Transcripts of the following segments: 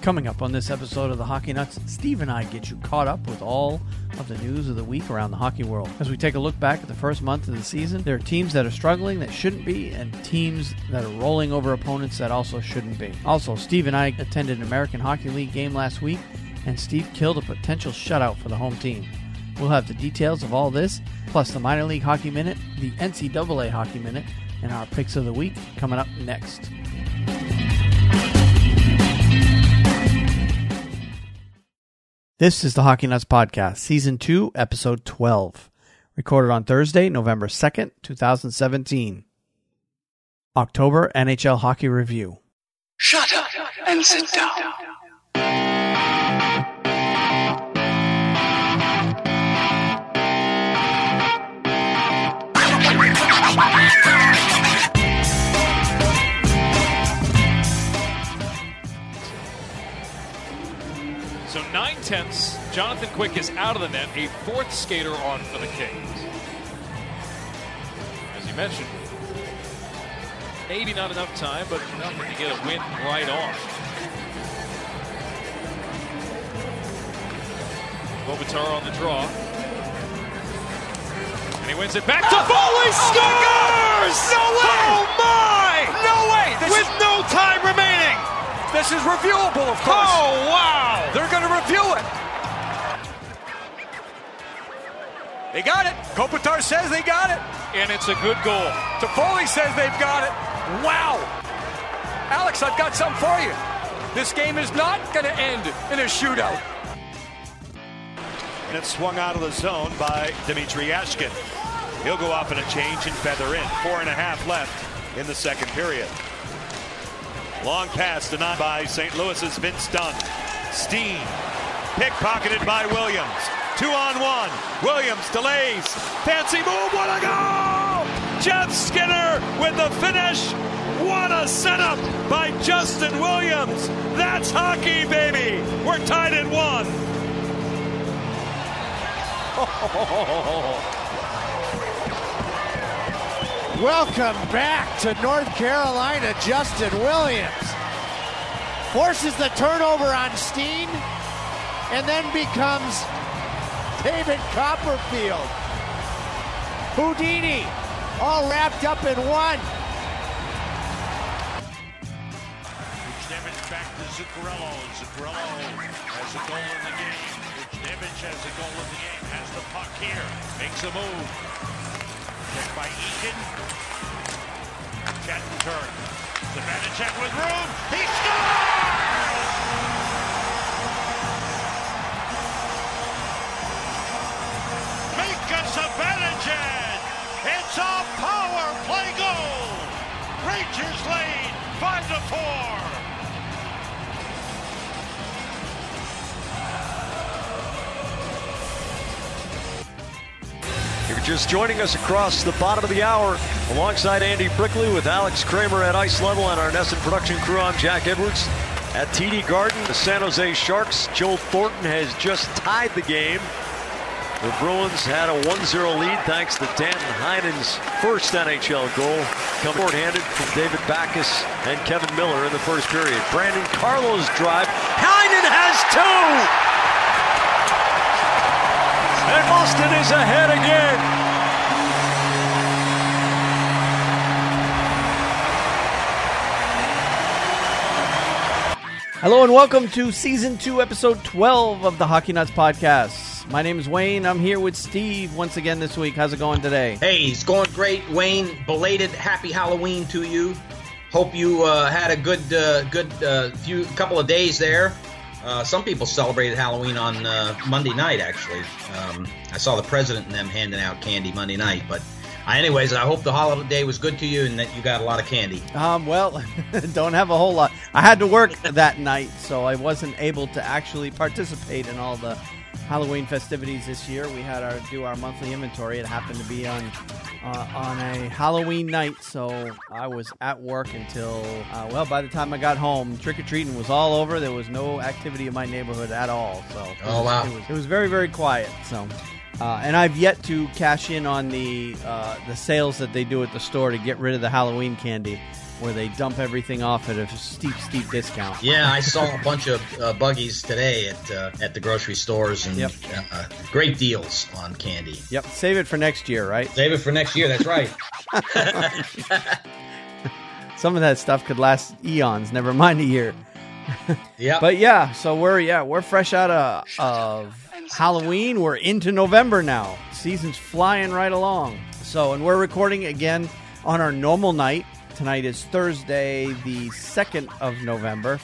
Coming up on this episode of the Hockey Nuts, Steve and I get you caught up with all of the news of the week around the hockey world. As we take a look back at the first month of the season, there are teams that are struggling that shouldn't be, and teams that are rolling over opponents that also shouldn't be. Also, Steve and I attended an American Hockey League game last week, and Steve killed a potential shutout for the home team. We'll have the details of all this, plus the Minor League Hockey Minute, the NCAA Hockey Minute, and our picks of the week coming up next. This is the Hockey Nuts Podcast, Season 2, Episode 12. Recorded on Thursday, November 2nd, 2017. October NHL Hockey Review. Shut up and sit down. So 9/10, Jonathan Quick is out of the net, a fourth skater on for the Kings. As you mentioned, maybe not enough time, but enough to get a win right off. Kopitar on the draw. And he wins it back to Foley, scores! No way! Oh my! No way! With no time remaining! This is reviewable, of course. Oh, wow! They're going to review it. They got it. Kopitar says they got it. And it's a good goal. Toffoli says they've got it. Wow. Alex, I've got something for you. This game is not going to end in a shootout. And it's swung out of the zone by Dmitry Yashkin. He'll go off in a change and feather in. 4.5 left in the second period. Long pass denied by St. Louis's Vince Dunn. Steen pickpocketed by Williams. 2-on-1. Williams delays. Fancy move. What a goal! Jeff Skinner with the finish. What a setup by Justin Williams. That's hockey, baby. We're tied at 1. Welcome back to North Carolina, Justin Williams. Forces the turnover on Steen and then becomes David Copperfield. Houdini, all wrapped up in one. Buchnevich back to Zuccarello. Zuccarello has a goal in the game. Buchnevich has a goal in the game. Has the puck here. Makes a move. Checked by Eakin. Chatton turn. Zibanejad with room. He scores! Mika Zibanejad. It's a power play goal. Rangers lead 5-4. If you're just joining us across the bottom of the hour, alongside Andy Brickley with Alex Kramer at ice level and our NESN production crew, I'm Jack Edwards. At TD Garden, the San Jose Sharks, Joe Thornton has just tied the game. The Bruins had a 1-0 lead thanks to Dan Heinen's first NHL goal, coming short-handed from David Backes and Kevin Miller in the first period. Brandon Carlo's drive. Heinen has two! And Boston is ahead again. Hello and welcome to Season 2, Episode 12 of the Hockey Nuts Podcast. My name is Wayne. I'm here with Steve once again this week. How's it going today? Hey, it's going great, Wayne. Belated Happy Halloween to you. Hope you had a good couple of days there. Some people celebrated Halloween on Monday night, actually. I saw the president and them handing out candy Monday night. But anyways, I hope the holiday was good to you and that you got a lot of candy. Well, don't have a whole lot. I had to work that night, so I wasn't able to actually participate in all the Halloween festivities this year. We had to do our monthly inventory. It happened to be on a Halloween night, so I was at work until, by the time I got home, trick-or-treating was all over. There was no activity in my neighborhood at all. So it was very, very quiet. So, and I've yet to cash in on the sales that they do at the store to get rid of the Halloween candy. where they dump everything off at a steep discount. Yeah, I saw a bunch of buggies today at the grocery stores, and great deals on candy. Yep, save it for next year, right? Save it for next year, that's right. Some of that stuff could last eons, never mind a year. Yeah. But yeah, so we're fresh out of Halloween. We're into November now. Season's flying right along. So, and we're recording again on our normal night. Tonight is Thursday, the 2nd of November.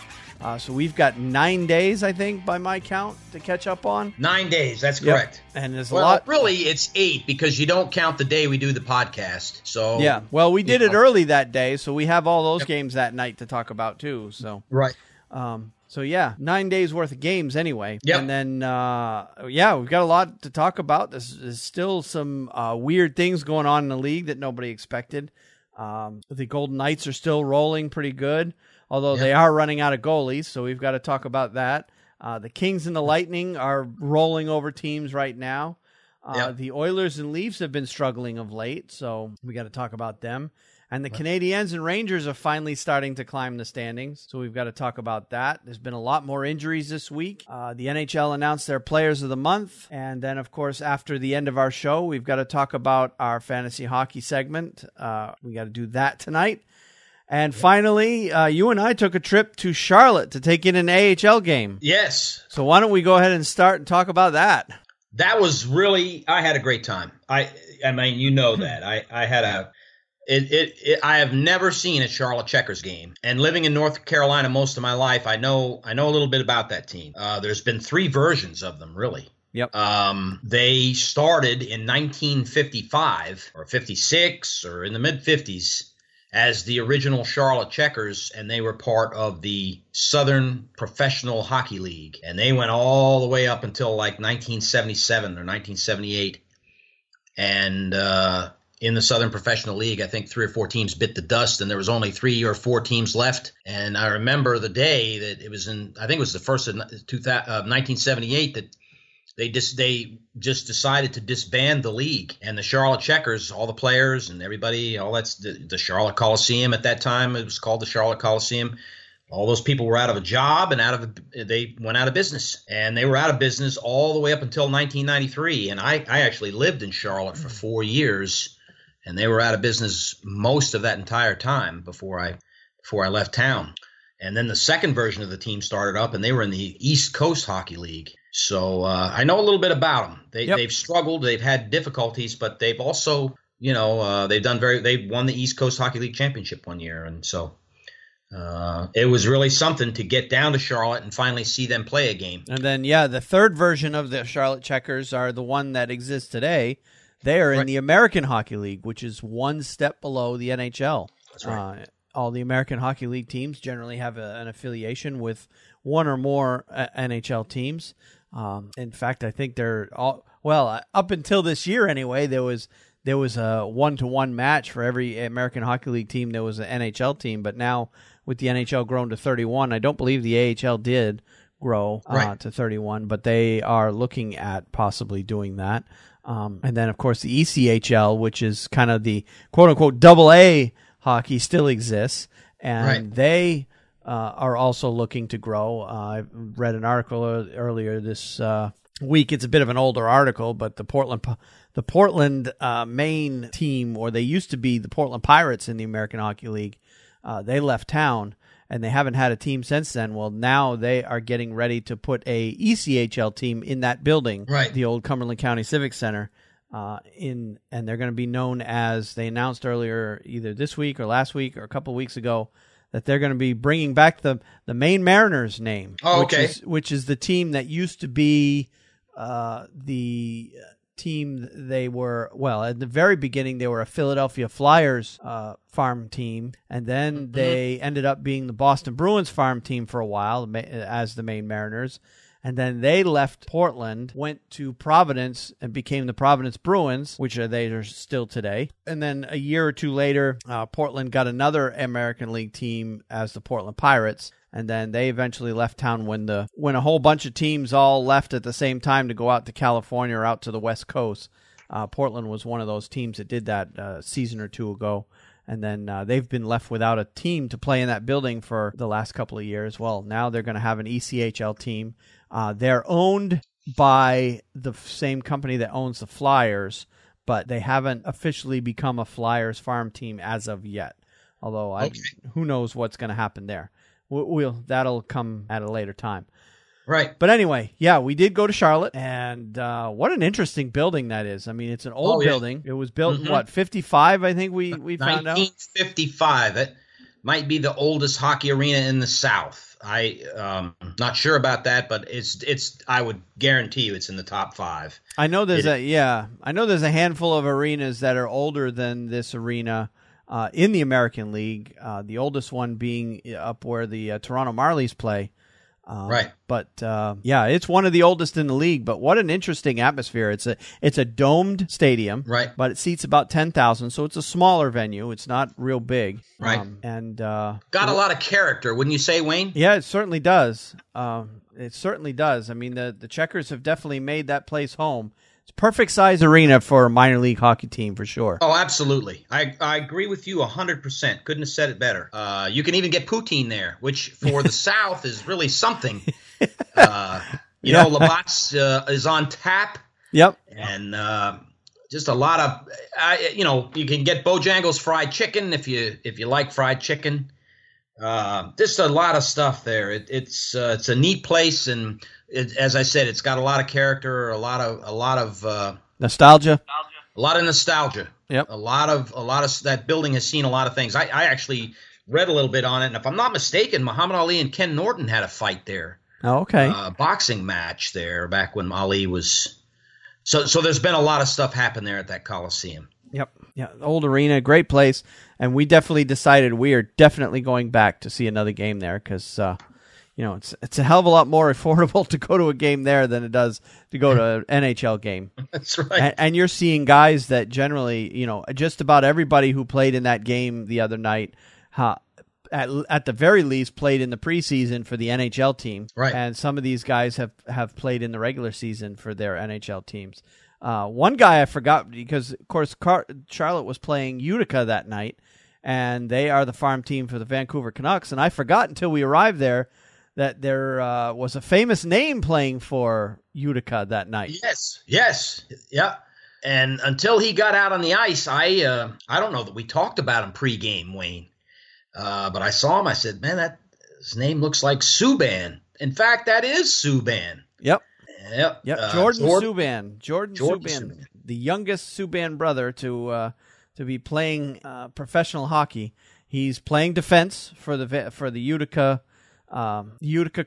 So we've got 9 days, I think, by my count, to catch up on. 9 days, that's correct. And there's a lot. Really, it's 8 because you don't count the day we do the podcast. So yeah, well, we did it early that day, so we have all those games that night to talk about too. So right. So yeah, 9 days worth of games anyway. Yep. And then we've got a lot to talk about. There's still some weird things going on in the league that nobody expected. The Golden Knights are still rolling pretty good, although they are running out of goalies, so we've got to talk about that. The Kings and the Lightning are rolling over teams right now. The Oilers and Leafs have been struggling of late, so we got to talk about them. And the Canadiens and Rangers are finally starting to climb the standings, so we've got to talk about that. There's been a lot more injuries this week. The NHL announced their Players of the Month, and then, of course, after the end of our show, we've got to talk about our fantasy hockey segment. We got to do that tonight. And finally, you and I took a trip to Charlotte to take in an AHL game. Yes. So why don't we go ahead and start and talk about that? That was really, I had a great time. I mean, you know that. I had a... I have never seen a Charlotte Checkers game, and living in North Carolina most of my life, I know a little bit about that team. There's been 3 versions of them, really. Yep. They started in 1955 or 56 or in the mid 50s as the original Charlotte Checkers, and they were part of the Southern Professional Hockey League, and they went all the way up until like 1977 or 1978, and in the Southern Professional League, I think 3 or 4 teams bit the dust, and there was only 3 or 4 teams left. And I remember the day that it was in, I think it was the first of 1978, that they just decided to disband the league. And the Charlotte Checkers, all the players and everybody, all that's the Charlotte Coliseum at that time. It was called the Charlotte Coliseum. All those people were out of a job and they went out of business. And they were out of business all the way up until 1993. And I actually lived in Charlotte for 4 years. And they were out of business most of that entire time before I left town. And then the second version of the team started up, and they were in the East Coast Hockey League. So I know a little bit about them. They've struggled, they've had difficulties, but they've also, they won the East Coast Hockey League championship one year, and so it was really something to get down to Charlotte and finally see them play a game. And then the third version of the Charlotte Checkers are the one that exists today. They are in the American Hockey League, which is one step below the NHL. That's right. All the American Hockey League teams generally have an affiliation with one or more NHL teams. In fact, I think they're all up until this year anyway. There was a 1-to-1 match for every American Hockey League team. There was an NHL team, but now with the NHL grown to 31, I don't believe the AHL did grow to 31, but they are looking at possibly doing that. And then, of course, the ECHL, which is kind of the quote-unquote double-A hockey, still exists, and they are also looking to grow. I read an article earlier this week. It's a bit of an older article, but the Portland Maine team, or they used to be the Portland Pirates in the American Hockey League, they left town, and they haven't had a team since then. Well, now they are getting ready to put a ECHL team in that building, the old Cumberland County Civic Center, and they're going to be known as, they announced earlier, either this week or last week or a couple weeks ago, that they're going to be bringing back the Maine Mariners name, which is the team that used to be the team they were, at the very beginning, they were a Philadelphia Flyers farm team, and then they ended up being the Boston Bruins farm team for a while as the Maine Mariners, and then they left Portland, went to Providence, and became the Providence Bruins, which they are still today. And then a year or two later, Portland got another American League team as the Portland Pirates. And then they eventually left town when a whole bunch of teams all left at the same time to go out to California or out to the West Coast. Portland was one of those teams that did that a season or two ago. And then they've been left without a team to play in that building for the last couple of years. Well, now they're going to have an ECHL team. They're owned by the same company that owns the Flyers, but they haven't officially become a Flyers farm team as of yet. Although who knows what's going to happen there. That'll come at a later time. Right. But anyway, yeah, we did go to Charlotte, and what an interesting building that is. I mean, it's an old building. It was built in, 55, I think we found out? 1955. It might be the oldest hockey arena in the South. Not sure about that, but it's. I would guarantee you it's in the top 5. I know there's a handful of arenas that are older than this arena in the American League. The oldest one being up where the Toronto Marlies play. Right. But it's one of the oldest in the league. But what an interesting atmosphere. It's a domed stadium. Right. But it seats about 10,000, so it's a smaller venue. It's not real big. Right. Got a lot of character, wouldn't you say, Wayne? Yeah, it certainly does. It certainly does. I mean, the Checkers have definitely made that place home. It's a perfect size arena for a minor league hockey team for sure. Oh, absolutely. I agree with you 100%. Couldn't have said it better. You can even get poutine there, which for the South is really something. You know, Labatt's is on tap. Yep. And just a lot of, you can get Bojangles fried chicken if you like fried chicken. Just a lot of stuff there. It's a neat place, and as I said, it's got a lot of character, a lot of nostalgia. A lot of nostalgia. Yep. A lot of that building has seen a lot of things. I actually read a little bit on it, and if I'm not mistaken, Muhammad Ali and Ken Norton had a fight there. Oh, okay. Boxing match there back when Ali was. So there's been a lot of stuff happen there at that Coliseum. Yep. Yeah. Old arena, great place. And we definitely decided we are definitely going back to see another game there because, it's a hell of a lot more affordable to go to a game there than it does to go to an NHL game. That's right. And you're seeing guys that generally, just about everybody who played in that game the other night, at the very least played in the preseason for the NHL team. Right. And some of these guys have played in the regular season for their NHL teams. One guy I forgot because, of course, Charlotte was playing Utica that night, and they are the farm team for the Vancouver Canucks. And I forgot until we arrived there that there was a famous name playing for Utica that night. Yes, yeah. And until he got out on the ice, I don't know that we talked about him pregame, Wayne. But I saw him. I said, man, his name looks like Subban. In fact, that is Subban. Yep. Yep. Jordan Subban, the youngest Subban brother to be playing professional hockey. He's playing defense for the Utica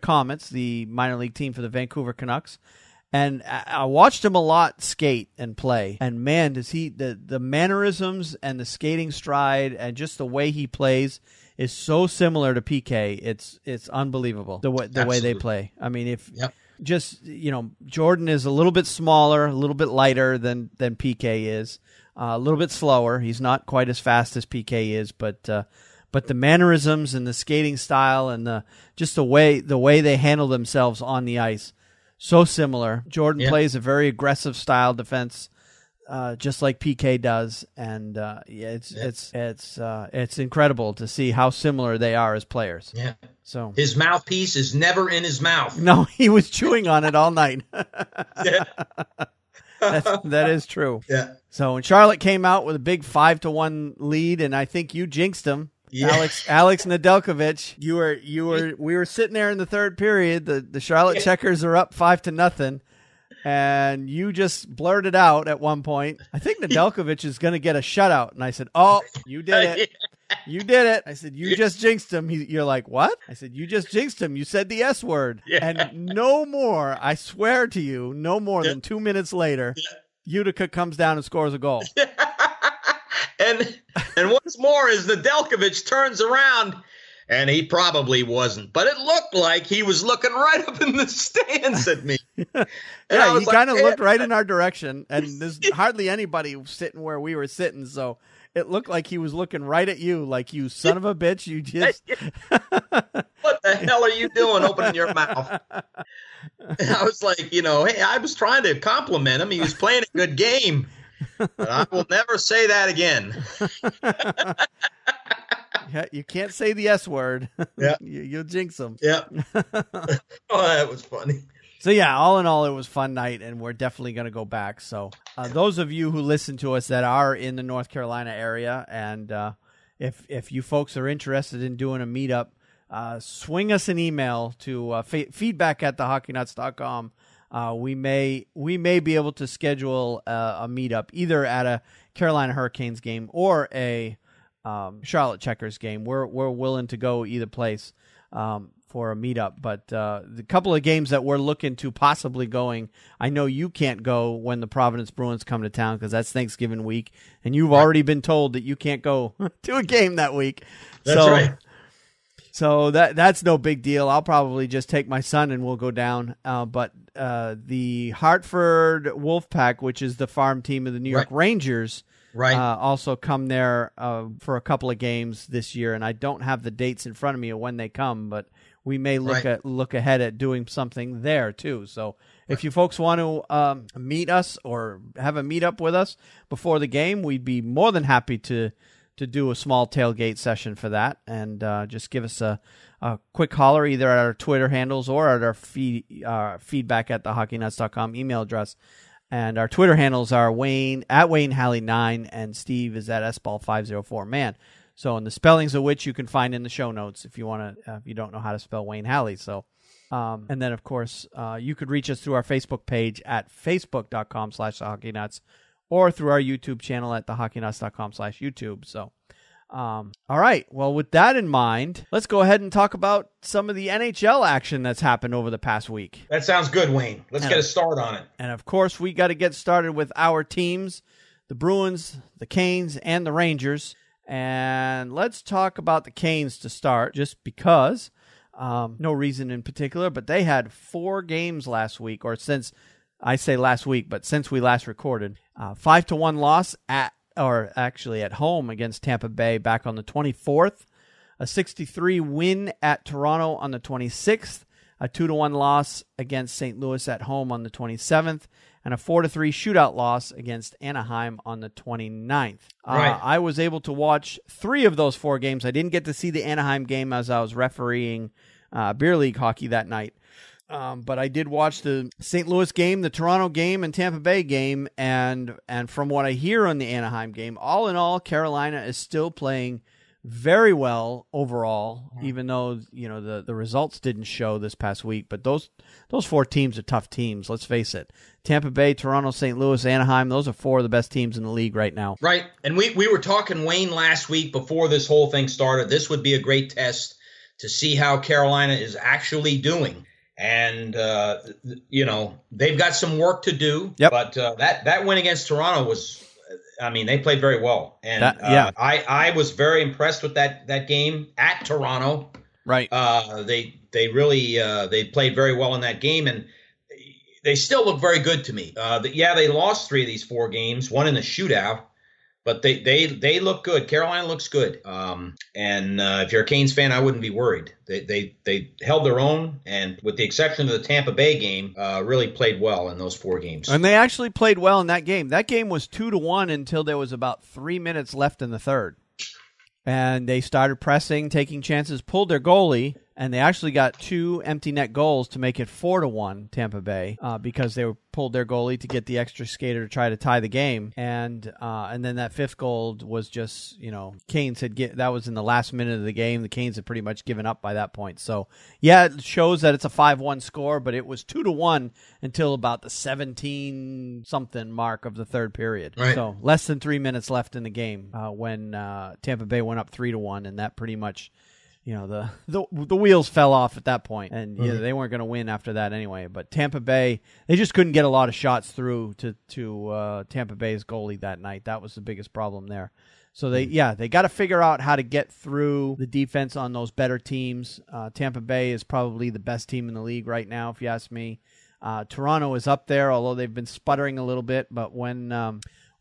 Comets, the minor league team for the Vancouver Canucks. And I watched him a lot skate and play. And man, does he the mannerisms and the skating stride and just the way he plays is so similar to PK. It's unbelievable the way they play. I mean, Jordan is a little bit smaller, a little bit lighter than PK is, a little bit slower. He's not quite as fast as PK is, but the mannerisms and the skating style and the way they handle themselves on the ice, so similar. Jordan plays a very aggressive style defense, just like PK does, and it's incredible to see how similar they are as players. Yeah. So his mouthpiece is never in his mouth. No, he was chewing on it all night. That is true. Yeah. So when Charlotte came out with a big 5-1 lead, and I think you jinxed him. Yeah. Alex Nedeljkovic, we were sitting there in the third period. The Charlotte Checkers are up 5-0, and you just blurted out at one point, I think Nedeljkovic is going to get a shutout. And I said, "Oh, you did it. You did it." I said, "You just jinxed him." You're like, "What?" I said, "You just jinxed him. You said the S word." Yeah. And no more, I swear to you, no more than 2 minutes later, Utica comes down and scores a goal. And what's more is Nedeljkovic turns around, and he probably wasn't, but it looked like he was looking right up in the stands at me. He kind of looked right in our direction, and there's hardly anybody sitting where we were sitting, so it looked like he was looking right at you, like, you son of a bitch, you just... What the hell are you doing opening your mouth? And I was like, hey, I was trying to compliment him. He was playing a good game. But I will never say that again. You can't say the S word. Yeah. You'll jinx them. Yeah. Oh, that was funny. So, yeah, all in all, it was a fun night, and we're definitely going to go back. So those of you who listen to us that are in the North Carolina area, and if you folks are interested in doing a meetup, swing us an email to feedback@thehockeynuts.com. We may be able to schedule a meetup either at a Carolina Hurricanes game or a Charlotte Checkers game. We're willing to go either place for a meetup. But the couple of games that we're looking to possibly going, I know you can't go when the Providence Bruins come to town because that's Thanksgiving week, and you've already been told that you can't go to a game that week. That's right. So that's no big deal. I'll probably just take my son and we'll go down. But the Hartford Wolfpack, which is the farm team of the New York Rangers, also come there for a couple of games this year. And I don't have the dates in front of me of when they come, but we may look ahead at doing something there too. So if you folks want to meet us or have a meetup with us before the game, we'd be more than happy to do a small tailgate session for that, and just give us a quick holler either at our Twitter handles or at our feedback@thehockeynuts.com email address. And our Twitter handles are Wayne Halley9 and Steve is at sball504 man. So, and the spellings of which you can find in the show notes if you want to, if you don't know how to spell Wayne Halley. So, and then of course you could reach us through our Facebook page at facebook.com/thehockeynuts. or through our YouTube channel at thehockeynuts.com/YouTube. So, all right. Well, with that in mind, let's go ahead and talk about some of the NHL action that's happened over the past week. That sounds good, Wayne. Let's get a start on it. And, of course, we got to get started with our teams, the Bruins, the Canes, and the Rangers. And let's talk about the Canes to start, just because. No reason in particular, but they had 4 games last week, or since... I say last week, but since we last recorded, 5-1 loss at home against Tampa Bay back on the 24th, a 6-3 win at Toronto on the 26th, a 2-1 loss against St. Louis at home on the 27th, and a 4-3 shootout loss against Anaheim on the 29th. I was able to watch 3 of those 4 games. I didn't get to see the Anaheim game as I was refereeing beer league hockey that night. But I did watch the St. Louis game, the Toronto game, and Tampa Bay game, and from what I hear on the Anaheim game, all in all, Carolina is still playing very well overall, even though the results didn't show this past week. But those 4 teams are tough teams. Let's face it: Tampa Bay, Toronto, St. Louis, Anaheim. Those are 4 of the best teams in the league right now. Right, and we were talking, Wayne, last week before this whole thing started. This would be a great test to see how Carolina is actually doing. And, they've got some work to do. Yep. But that win against Toronto was, they played very well. And I was very impressed with that game at Toronto. Right. They really they played very well in that game, and they still look very good to me. They lost 3 of these 4 games, one in a shootout. But they look good. Carolina looks good. And if you're a Canes fan, I wouldn't be worried. They held their own, and with the exception of the Tampa Bay game, really played well in those 4 games. And they actually played well in that game. That game was 2-1 until there was about 3 minutes left in the third. And they started pressing, taking chances, pulled their goalie, and they actually got 2 empty net goals to make it 4-1 Tampa Bay because they pulled their goalie to get the extra skater to try to tie the game. And then that 5th goal was just, Canes that was in the last minute of the game. The Canes had pretty much given up by that point. So, it shows that it's a 5-1 score, but it was 2-1 until about the 17-something mark of the third period. Right. So less than 3 minutes left in the game when Tampa Bay went up 3-1, and that pretty much... the wheels fell off at that point, and they weren't going to win after that anyway. But Tampa Bay, they just couldn't get a lot of shots through to Tampa Bay's goalie that night. That was the biggest problem there. So they got to figure out how to get through the defense on those better teams. Tampa Bay is probably the best team in the league right now, if you ask me. Toronto is up there, although they've been sputtering a little bit. But when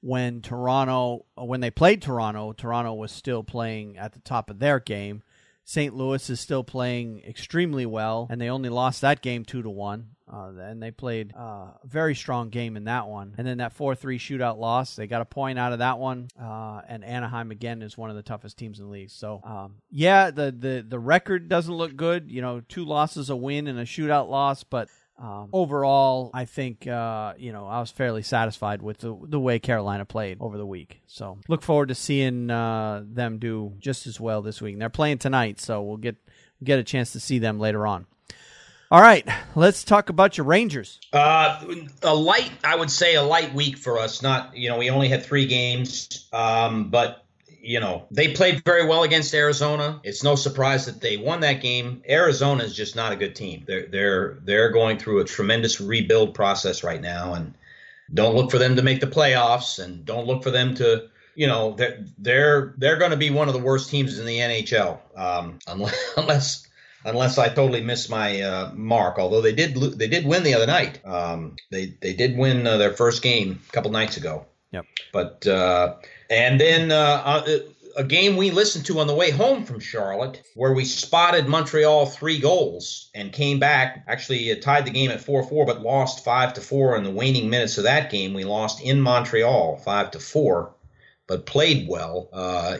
they played Toronto was still playing at the top of their game. St. Louis is still playing extremely well, and they only lost that game 2-1. and they played a very strong game in that one. And then that 4-3 shootout loss, they got a point out of that one. And Anaheim, again, is one of the toughest teams in the league. So, the record doesn't look good. 2 losses, a win, and a shootout loss. But overall, I think, I was fairly satisfied with the way Carolina played over the week. So look forward to seeing them do just as well this week. And they're playing tonight, so we'll get a chance to see them later on. All right, let's talk about your Rangers. I would say a light week for us. Not, we only had 3 games, but they played very well against Arizona. It's no surprise that they won that game. Arizona is just not a good team. They're going through a tremendous rebuild process right now, and don't look for them to make the playoffs, and don't look for them to, they're going to be one of the worst teams in the NHL, unless I totally miss my mark. Although they did win the other night. They did win their first game a couple nights ago. Yep. But and then a game we listened to on the way home from Charlotte, where we spotted Montreal 3 goals and came back. Actually, tied the game at 4-4, but lost 5-4 in the waning minutes of that game. We lost in Montreal 5-4. But played well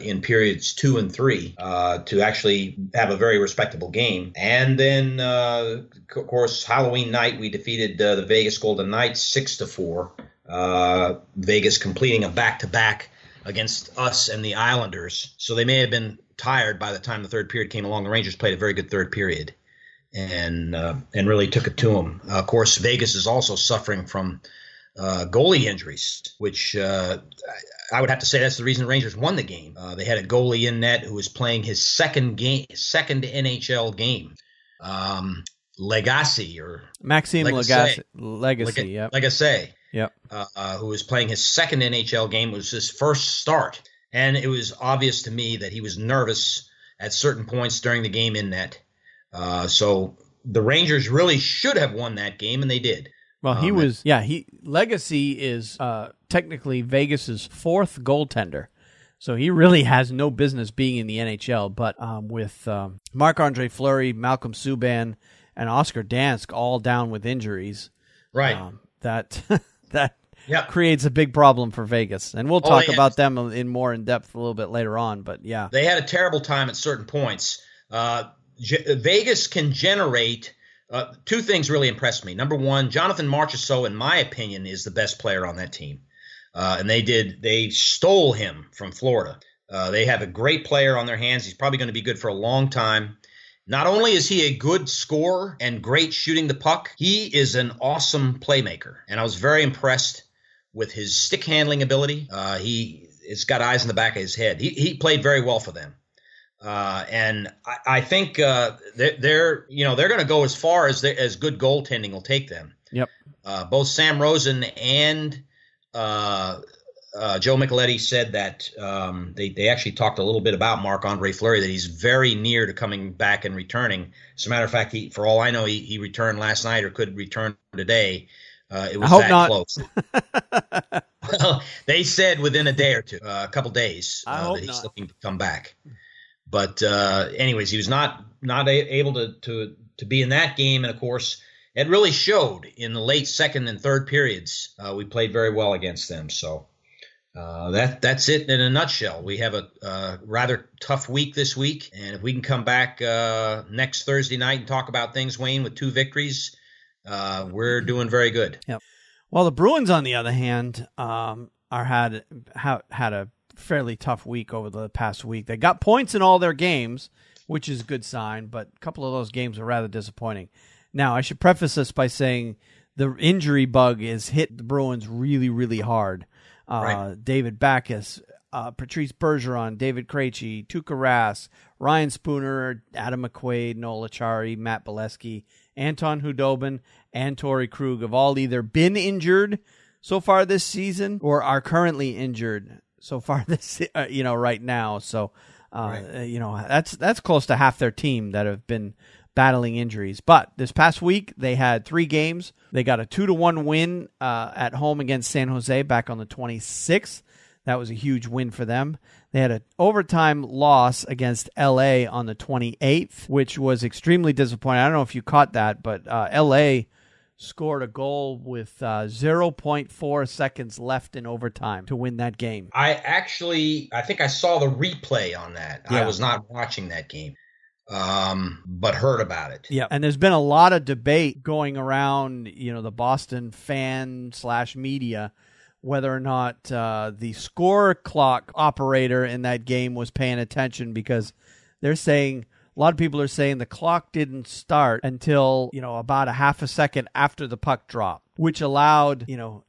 in periods 2 and 3 to actually have a very respectable game. And then, of course, Halloween night, we defeated the Vegas Golden Knights 6-4. Vegas completing a back-to-back against us and the Islanders. So they may have been tired by the time the third period came along. The Rangers played a very good third period and really took it to them. Of course, Vegas is also suffering from goalie injuries, which I would have to say that's the reason the Rangers won the game. They had a goalie in net who was playing his second NHL game. Maxime Legacy, yep. Legacy. Yep. Who was playing his second NHL game. It was his first start. And it was obvious to me that he was nervous at certain points during the game in net. So the Rangers really should have won that game, and they did. Well, Legacy is technically Vegas's 4th goaltender. So he really has no business being in the NHL. But with Marc-Andre Fleury, Malcolm Subban, and Oscar Dansk all down with injuries, right? That creates a big problem for Vegas. And we'll talk about them in depth a little bit later on. But yeah, they had a terrible time at certain points. Vegas can generate. 2 things really impressed me. Number one, Jonathan Marchessault, in my opinion, is the best player on that team. And they stole him from Florida. They have a great player on their hands. He's probably going to be good for a long time. Not only is he a good scorer and great shooting the puck, he is an awesome playmaker. And I was very impressed with his stick handling ability. He's got eyes in the back of his head. He played very well for them. And I think they're going to go as far as good goaltending will take them. Yep. Both Sam Rosen and Joe Micheletti said that they actually talked a little bit about Marc-Andre Fleury, that he's very near to coming back and returning. As a matter of fact, for all I know, he returned last night or could return today. It was that close. Well, they said within a day or two, a couple days, that he's looking to come back. But anyways, he was not able to be in that game. And, of course, it really showed in the late second and third periods. We played very well against them. So that's it in a nutshell. We have a rather tough week this week. And if we can come back next Thursday night and talk about things, Wayne, with 2 victories, we're doing very good. Yep. Well, the Bruins, on the other hand, had a fairly tough week over the past week. They got points in all their games, which is a good sign, but a couple of those games were rather disappointing. Now, I should preface this by saying the injury bug has hit the Bruins really, really hard. Right. David Backes, Patrice Bergeron, David Krejci, Tuukka Rask, Ryan Spooner, Adam McQuaid, Noel Acciari, Matt Bolesky, Anton Hudobin, and Torrey Krug have all either been injured so far this season or are currently injured so far this, right now. So, that's close to half their team that have been battling injuries. But this past week, they had 3 games. They got a 2-1 win at home against San Jose back on the 26th. That was a huge win for them. They had an overtime loss against LA on the 28th, which was extremely disappointing. I don't know if you caught that, but LA scored a goal with 0.4 seconds left in overtime to win that game. I think I saw the replay on that. Yeah. I was not watching that game, but heard about it. Yeah, and there's been a lot of debate going around, the Boston fan/media, whether or not the score clock operator in that game was paying attention, because they're saying, a lot of people are saying the clock didn't start until, about a half a second after the puck dropped, which allowed,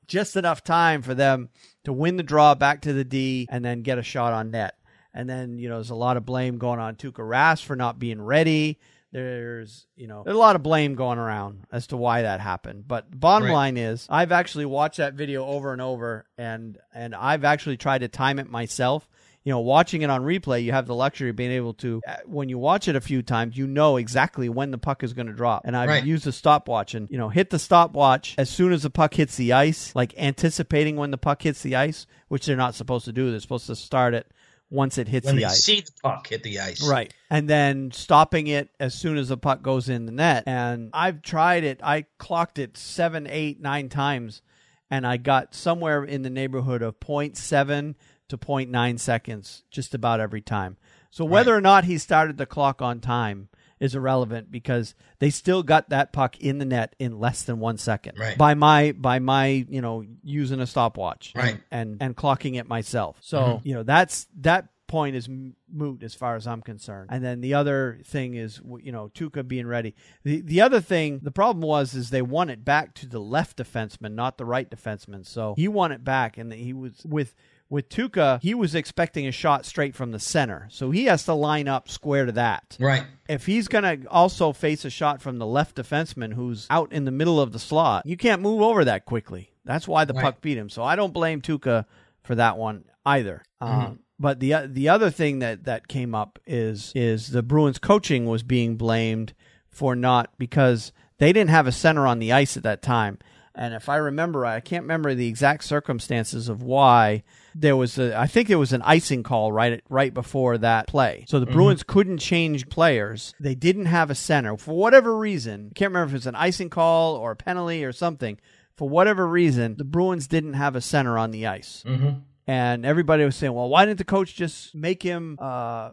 just enough time for them to win the draw back to the D and then get a shot on net. And then, there's a lot of blame going on Tuukka Rask for not being ready. There's a lot of blame going around as to why that happened. But the bottom line is, I've actually watched that video over and over, and I've actually tried to time it myself. Watching it on replay, you have the luxury of being able to, when you watch it a few times, exactly when the puck is going to drop. And I've used a stopwatch and, hit the stopwatch as soon as the puck hits the ice, like anticipating when the puck hits the ice, which they're not supposed to do. They're supposed to start it once it hits the ice. When they see the puck hit the ice. Right. And then stopping it as soon as the puck goes in the net. And I've tried it. I clocked it 7, 8, 9 times, and I got somewhere in the neighborhood of 0.7 to 0.9 seconds just about every time. So whether or not he started the clock on time is irrelevant, because they still got that puck in the net in less than 1 second. Right. By my using a stopwatch and clocking it myself. So, that point is moot as far as I'm concerned. And then the other thing is, Tuukka being ready. The other thing, the problem is they won it back to the left defenseman, not the right defenseman. So he won it back, and he was with Tuukka, he was expecting a shot straight from the center. So he has to line up square to that. Right. If he's going to also face a shot from the left defenseman who's out in the middle of the slot, you can't move over that quickly. That's why the puck beat him. So I don't blame Tuukka for that one either. But the other thing that came up is the Bruins coaching was being blamed for because they didn't have a center on the ice at that time. And if I remember, I can't remember the exact circumstances of why there was I think there was an icing call right before that play. So the Bruins couldn't change players. They didn't have a center for whatever reason. I can't remember if it was an icing call or a penalty or something. For whatever reason, the Bruins didn't have a center on the ice. And everybody was saying, well, why didn't the coach just make him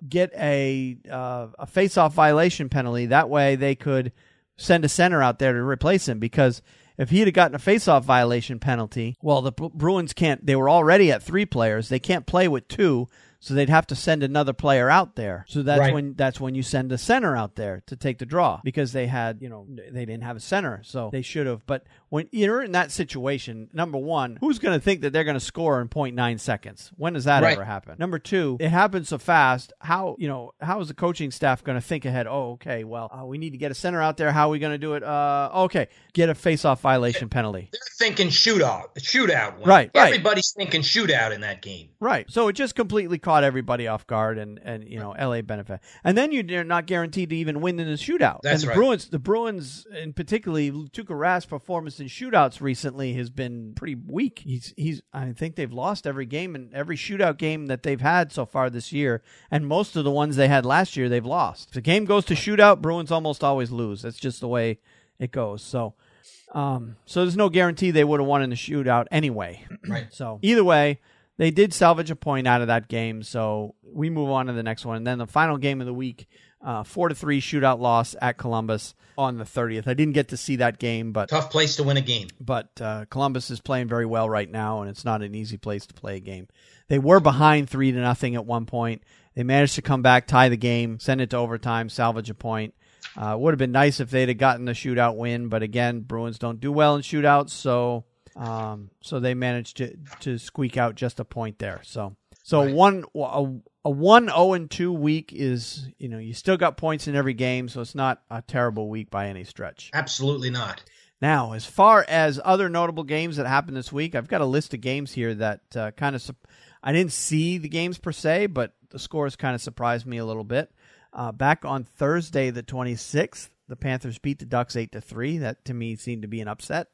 get a face-off violation penalty? That way they could send a center out there to replace him, because if he had gotten a face-off violation penalty, well, the Bruins can't. They were already at 3 players. They can't play with 2, so they'd have to send another player out there. So that's when you send a center out there to take the draw, because they had, they didn't have a center, so they should have. But when you're in that situation, number one, who's going to think that they're going to score in 0.9 seconds? When does that ever happen? Number two, it happens so fast. How is the coaching staff going to think ahead? Oh, okay, well, we need to get a center out there. How are we going to do it? Okay, get a face-off violation penalty. They're thinking shootout. Right. Everybody's thinking shootout in that game. Right. So it just completely caught everybody off guard, and LA benefit. And then you're not guaranteed to even win in the shootout. That's and the Bruins, and particularly Tuukka Rask's performance in shootouts recently has been pretty weak. I think they've lost every game, and every shootout game that they've had so far this year, and most of the ones they had last year, they've lost. If the game goes to shootout, Bruins almost always lose. That's just the way it goes. So there's no guarantee they would have won in the shootout anyway. Right. So either way, they did salvage a point out of that game, so we move on to the next one. And then the final game of the week, 4-3 shootout loss at Columbus on the 30th. I didn't get to see that game, but tough place to win a game. But Columbus is playing very well right now, and it's not an easy place to play a game. They were behind 3-0 at one point. They managed to come back, tie the game, send it to overtime, salvage a point. Would have been nice if they'd have gotten the shootout win, but again, Bruins don't do well in shootouts, so they managed to squeak out just a point there. So right. A 1-0-2 week is, you still got points in every game, so it's not a terrible week by any stretch. Absolutely not. Now, as far as other notable games that happened this week, I've got a list of games here that I didn't see the games per se, but the scores kind of surprised me a little bit. Back on Thursday, the 26th, the Panthers beat the Ducks 8-3. That, to me, seemed to be an upset.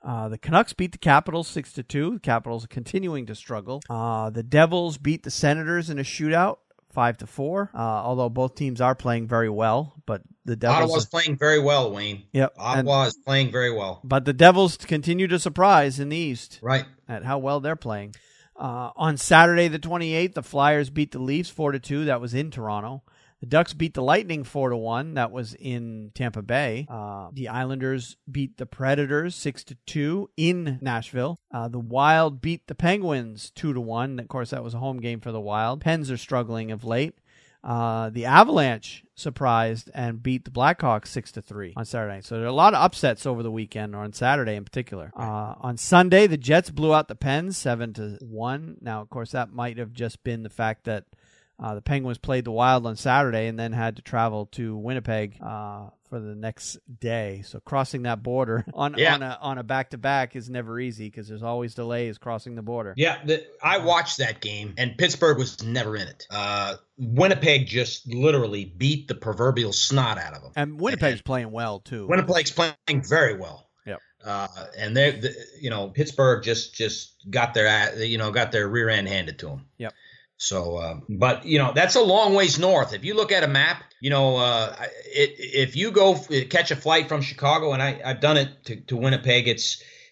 The Canucks beat the Capitals 6-2. The Capitals are continuing to struggle. The Devils beat the Senators in a shootout 5-4. Although both teams are playing very well, but the Devils. Ottawa's playing very well, Wayne. Yep. Ottawa is playing very well. But the Devils continue to surprise in the East. Right. At how well they're playing. On Saturday the 28th, the Flyers beat the Leafs 4-2. That was in Toronto. The Ducks beat the Lightning 4-1. That was in Tampa Bay. The Islanders beat the Predators 6-2 in Nashville. The Wild beat the Penguins 2-1. Of course, that was a home game for the Wild. Pens are struggling of late. The Avalanche surprised and beat the Blackhawks 6-3 on Saturday night. So there are a lot of upsets over the weekend, or on Saturday in particular. On Sunday, the Jets blew out the Pens 7-1. Now, of course, that might have just been the fact that the Penguins played the Wild on Saturday and then had to travel to Winnipeg for the next day. So crossing that border on a back-to-back is never easy because there's always delays crossing the border. Yeah, I watched that game, and Pittsburgh was never in it. Winnipeg just literally beat the proverbial snot out of them. And Winnipeg's playing well, too. Winnipeg's playing very well. Yep. And Pittsburgh just got their rear end handed to them. Yep. So, but that's a long ways north. If you look at a map, if you go catch a flight from Chicago, and I've done it to Winnipeg,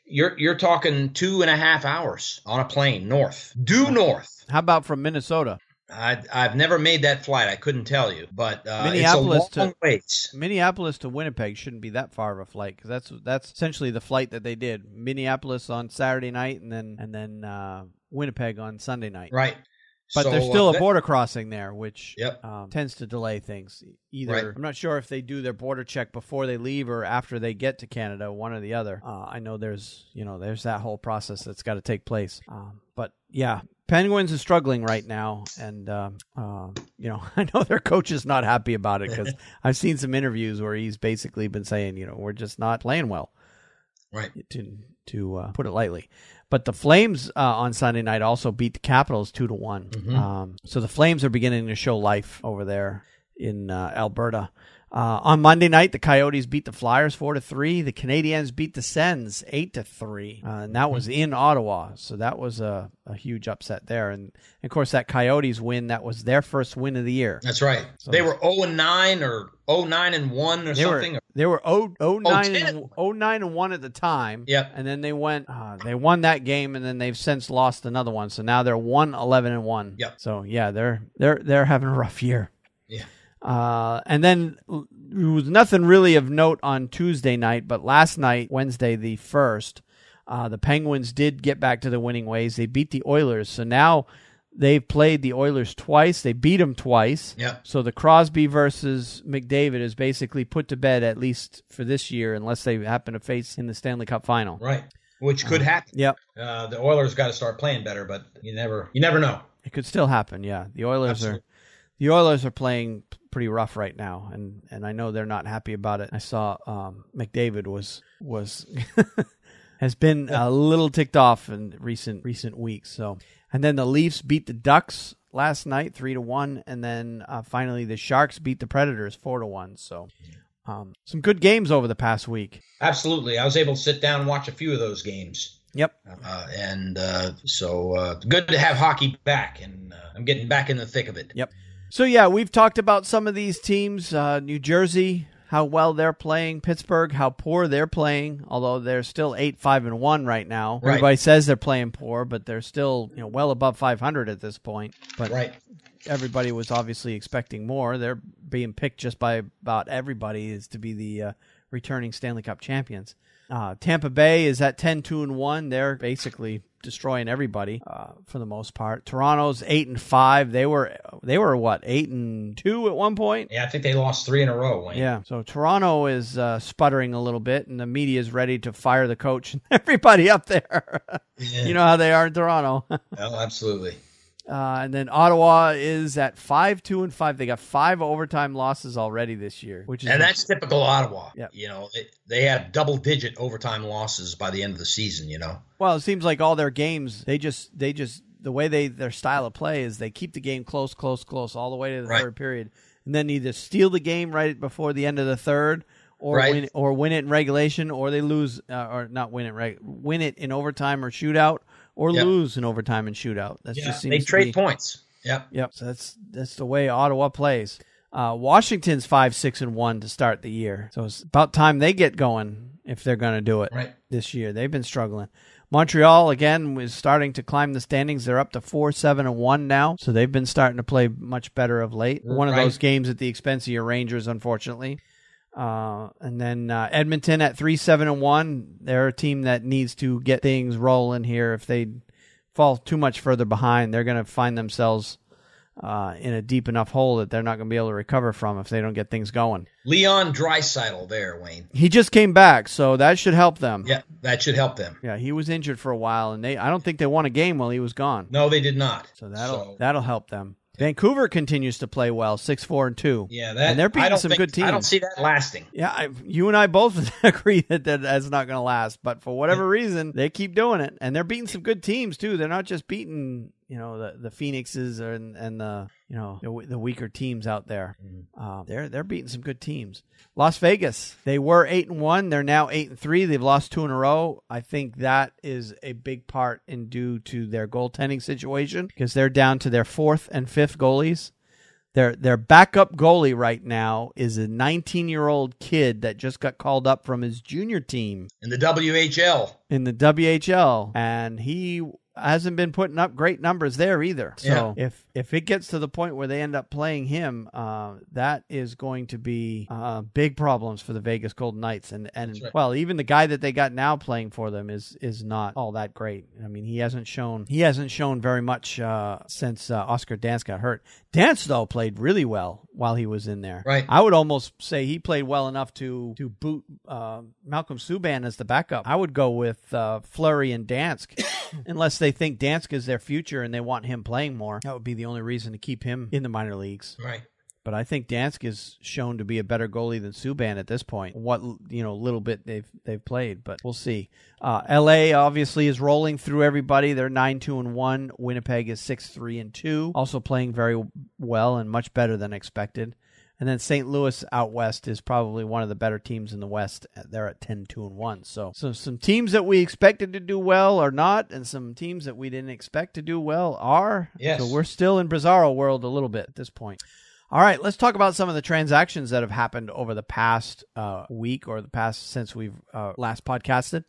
you're talking 2.5 hours on a plane north, due north. How about from Minnesota? I've never made that flight. I couldn't tell you, but Minneapolis it's a long ways. Minneapolis to Winnipeg shouldn't be that far of a flight because that's essentially the flight that they did. Minneapolis on Saturday night and then Winnipeg on Sunday night. Right. But there's still a border crossing there, which yep. Tends to delay things. Either right. I'm not sure if they do their border check before they leave or after they get to Canada, one or the other. I know there's that whole process that's got to take place. But yeah, Penguins are struggling right now, and I know their coach is not happy about it because I've seen some interviews where he's basically been saying, we're just not playing well. Right. To put it lightly. But the Flames on Sunday night also beat the Capitals 2-1. Mm-hmm. So the Flames are beginning to show life over there in Alberta. On Monday night, the Coyotes beat the Flyers 4-3. The Canadiens beat the Sens 8-3. And that was in Ottawa. So that was a huge upset there. And of course, that Coyotes win, that was their first win of the year. That's right. So they were 0-9 or 0-9-1 or something. They were 0-9-1 at the time. Yep. And then they won that game, and then they've since lost another one. So now they're 1-11-1. Yep. So yeah, they're having a rough year. Yeah. And then there was nothing really of note on Tuesday night, but last night, Wednesday the 1st, the Penguins did get back to the winning ways. They beat the Oilers. So now they've played the Oilers twice. They beat them twice. Yep. So the Crosby versus McDavid is basically put to bed, at least for this year, unless they happen to face in the Stanley Cup final. Right. Which could happen. Yep. The Oilers got to start playing better, but you never know. It could still happen. Yeah. The Oilers are playing pretty rough right now, and I know they're not happy about it. I saw McDavid was has been a little ticked off in recent weeks. So, and then the Leafs beat the Ducks last night 3-1, and then finally the Sharks beat the Predators 4-1. So, some good games over the past week. Absolutely, I was able to sit down and watch a few of those games. Yep. So good to have hockey back, and I'm getting back in the thick of it. Yep. So, yeah, we've talked about some of these teams. New Jersey, how well they're playing. Pittsburgh, how poor they're playing, although they're still 8-5-1 right now. Right. Everybody says they're playing poor, but they're still well above 500 at this point. But right. Everybody was obviously expecting more. They're being picked just by about everybody as to be the returning Stanley Cup champions. Tampa Bay is at 10-2-1. They're basically destroying everybody for the most part. Toronto's 8-5. They were what, 8-2 at one point? Yeah, I think they lost 3 in a row, Wayne. Yeah, so Toronto is sputtering a little bit, and the media is ready to fire the coach and everybody up there. Yeah. You know how they are in Toronto. Oh, absolutely. And then Ottawa is at 5-2-5. They got 5 overtime losses already this year, that's typical Ottawa. Yeah. They have double-digit overtime losses by the end of the season. Well, it seems like all their games, they just the way their style of play is they keep the game close all the way to the third period, and then either steal the game right before the end of the third, or win it in regulation, or they lose or not win it win it in overtime or shootout. Or lose in overtime and shootout. That just seems they trade points. Yep. So that's the way Ottawa plays. Washington's 5-6-1 to start the year. So it's about time they get going if they're going to do it this year. They've been struggling. Montreal, again, was starting to climb the standings. They're up to 4-7-1 now, so they've been starting to play much better of late. One of those games at the expense of your Rangers, unfortunately. And then Edmonton at 3-7-1. They're a team that needs to get things rolling here. If they fall too much further behind, they're going to find themselves in a deep enough hole that they're not going to be able to recover from if they don't get things going. Leon Draisaitl there, Wayne. He just came back, so that should help them. Yeah, that should help them. Yeah, he was injured for a while, and I don't think they won a game while he was gone. No, they did not. So that'll help them. Vancouver continues to play well, 6-4-2. Yeah, and they're beating some good teams. I don't see that lasting. Yeah, you and I both agree that that's not going to last. But for whatever reason, they keep doing it, and they're beating some good teams too. They're not just beating the Phoenixes and the the weaker teams out there. They're beating some good teams. Las Vegas, they were 8-1. They're now 8-3. They've lost 2 in a row. I think that is a big part due to their goaltending situation because they're down to their 4th and 5th goalies. Their backup goalie right now is a 19-year-old kid that just got called up from his junior team in the WHL. And he hasn't been putting up great numbers there either. So if it gets to the point where they end up playing him, that is going to be big problems for the Vegas Golden Knights. And well, even the guy that they got now playing for them is not all that great. I mean, he hasn't shown very much since Oscar Dansk got hurt. Dansk, though, played really well while he was in there. Right. I would almost say he played well enough to boot Malcolm Subban as the backup. I would go with Fleury and Dansk, unless they think Dansk is their future and they want him playing more. That would be the only reason to keep him in the minor leagues. Right. But I think Dansk is shown to be a better goalie than Subban at this point. What little bit they've played, but we'll see. LA obviously is rolling through everybody. They're 9-2-1. Winnipeg is 6-3-2. Also playing very well and much better than expected. And then St. Louis out west is probably one of the better teams in the West. They're at 10-2-1. So some teams that we expected to do well are not, and some teams that we didn't expect to do well are. Yes. So we're still in bizarro world a little bit at this point. All right, let's talk about some of the transactions that have happened over the past week or the past since we've last podcasted.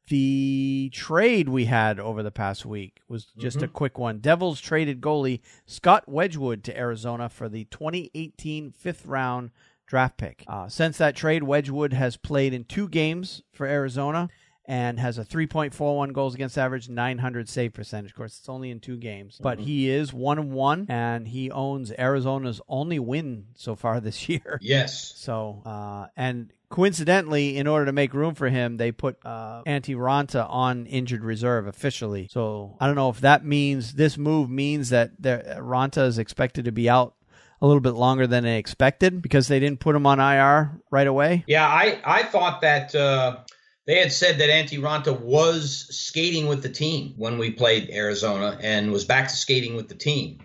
The trade we had over the past week was just a quick one. Devils traded goalie Scott Wedgwood to Arizona for the 2018 fifth-round draft pick. Since that trade, Wedgwood has played in 2 games for Arizona and has a 3.41 goals against average, 900 save percentage. Of course, it's only in 2 games. But he is 1-1, and he owns Arizona's only win so far this year. Yes. So, and coincidentally, in order to make room for him, they put Antti Raanta on injured reserve officially. So I don't know if this move means that Raanta is expected to be out a little bit longer than they expected because they didn't put him on IR right away. Yeah, I thought that they had said that Antti Raanta was skating with the team when we played Arizona and was back to skating with the team.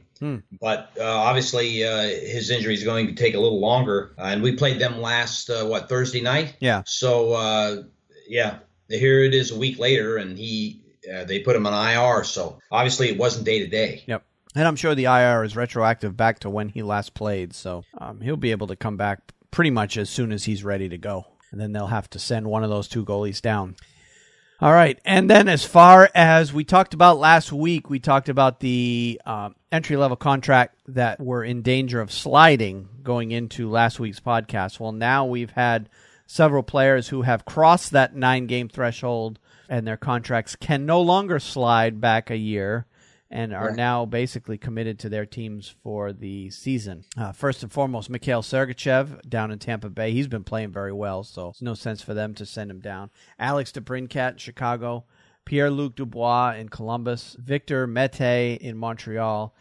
But obviously his injury is going to take a little longer. And we played them last, Thursday night? Yeah. So, here it is a week later, and they put him on IR. So obviously it wasn't day to day. Yep. And I'm sure the IR is retroactive back to when he last played. So he'll be able to come back pretty much as soon as he's ready to go. And then they'll have to send one of those 2 goalies down. All right. And then as far as we talked about last week, we talked about the entry-level contract that were in danger of sliding going into last week's podcast. Well, now we've had several players who have crossed that 9-game threshold, and their contracts can no longer slide back a year and are now basically committed to their teams for the season. First and foremost, Mikhail Sergachev down in Tampa Bay. He's been playing very well, so there's no sense for them to send him down. Alex DeBrincat in Chicago, Pierre-Luc Dubois in Columbus, Victor Mete in Montreal,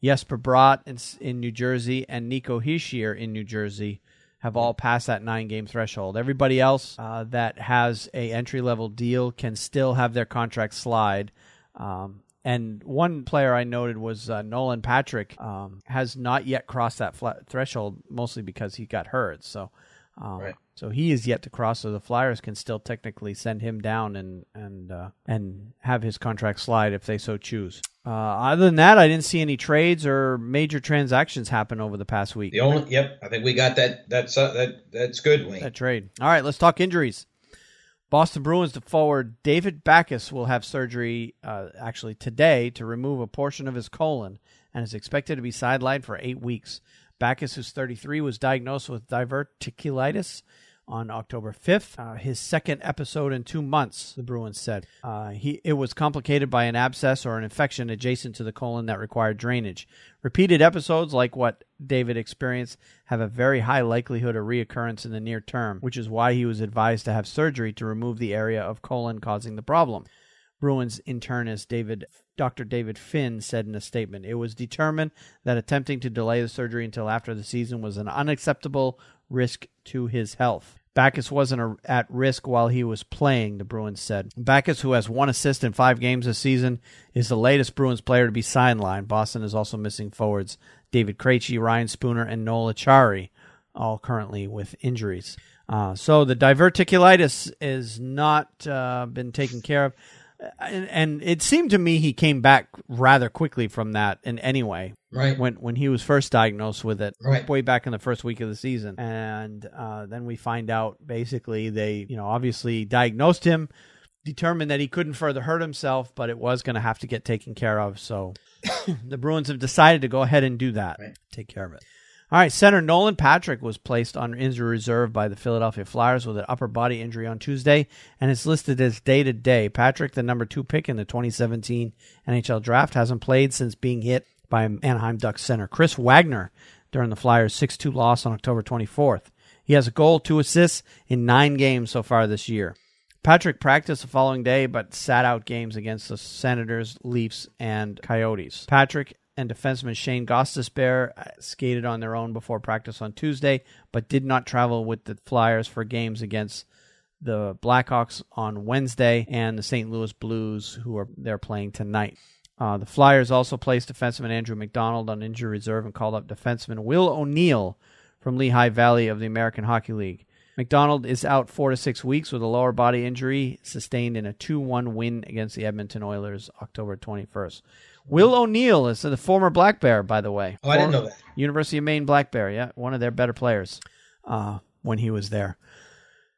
Jesper Bratt in New Jersey, and Nico Hischier in New Jersey have all passed that 9-game threshold. Everybody else that has a entry-level deal can still have their contract slide. And one player I noted was Nolan Patrick has not yet crossed that threshold, mostly because he got hurt. So Right. So he is yet to cross, so the Flyers can still technically send him down and have his contract slide if they so choose. Other than that, I didn't see any trades or major transactions happen over the past week. I think we got that. That's good, Wayne. That trade. All right, let's talk injuries. Boston Bruins forward David Backes will have surgery actually today to remove a portion of his colon and is expected to be sidelined for 8 weeks. Backes, who's 33, was diagnosed with diverticulitis on October 5th. His second episode in 2 months, the Bruins said. It was complicated by an abscess or an infection adjacent to the colon that required drainage. Repeated episodes like what David experienced have a very high likelihood of reoccurrence in the near term, which is why he was advised to have surgery to remove the area of colon causing the problem. Bruins internist Dr. David Finn said in a statement, "It was determined that attempting to delay the surgery until after the season was an unacceptable risk to his health." Backes wasn't at risk while he was playing, the Bruins said. Backes, who has 1 assist in 5 games this season, is the latest Bruins player to be sidelined. Boston is also missing forwards David Krejci, Ryan Spooner, and Noel Acciari, all currently with injuries. So the diverticulitis is not been taken care of. And it seemed to me he came back rather quickly from that in any way. Right. When he was first diagnosed with it, right, way back in the first week of the season. And then we find out basically they, obviously diagnosed him, determined that he couldn't further hurt himself, but it was going to have to get taken care of. So the Bruins have decided to go ahead and do that. Right. Take care of it. All right, center Nolan Patrick was placed on injury reserve by the Philadelphia Flyers with an upper body injury on Tuesday and is listed as day-to-day. Patrick, the number 2 pick in the 2017 NHL draft, hasn't played since being hit by Anaheim Ducks center Chris Wagner during the Flyers' 6-2 loss on October 24th. He has a goal, 2 assists in 9 games so far this year. Patrick practiced the following day but sat out games against the Senators, Leafs, and Coyotes. Patrick and defenseman Shane Gostisbehere skated on their own before practice on Tuesday, but did not travel with the Flyers for games against the Blackhawks on Wednesday and the St. Louis Blues, they're playing tonight. The Flyers also placed defenseman Andrew McDonald on injury reserve and called up defenseman Will O'Neill from Lehigh Valley of the American Hockey League. McDonald is out 4 to 6 weeks with a lower body injury sustained in a 2-1 win against the Edmonton Oilers October 21st. Will O'Neill is the former Black Bear, by the way. Oh, I didn't know that. University of Maine Black Bear, yeah. One of their better players when he was there.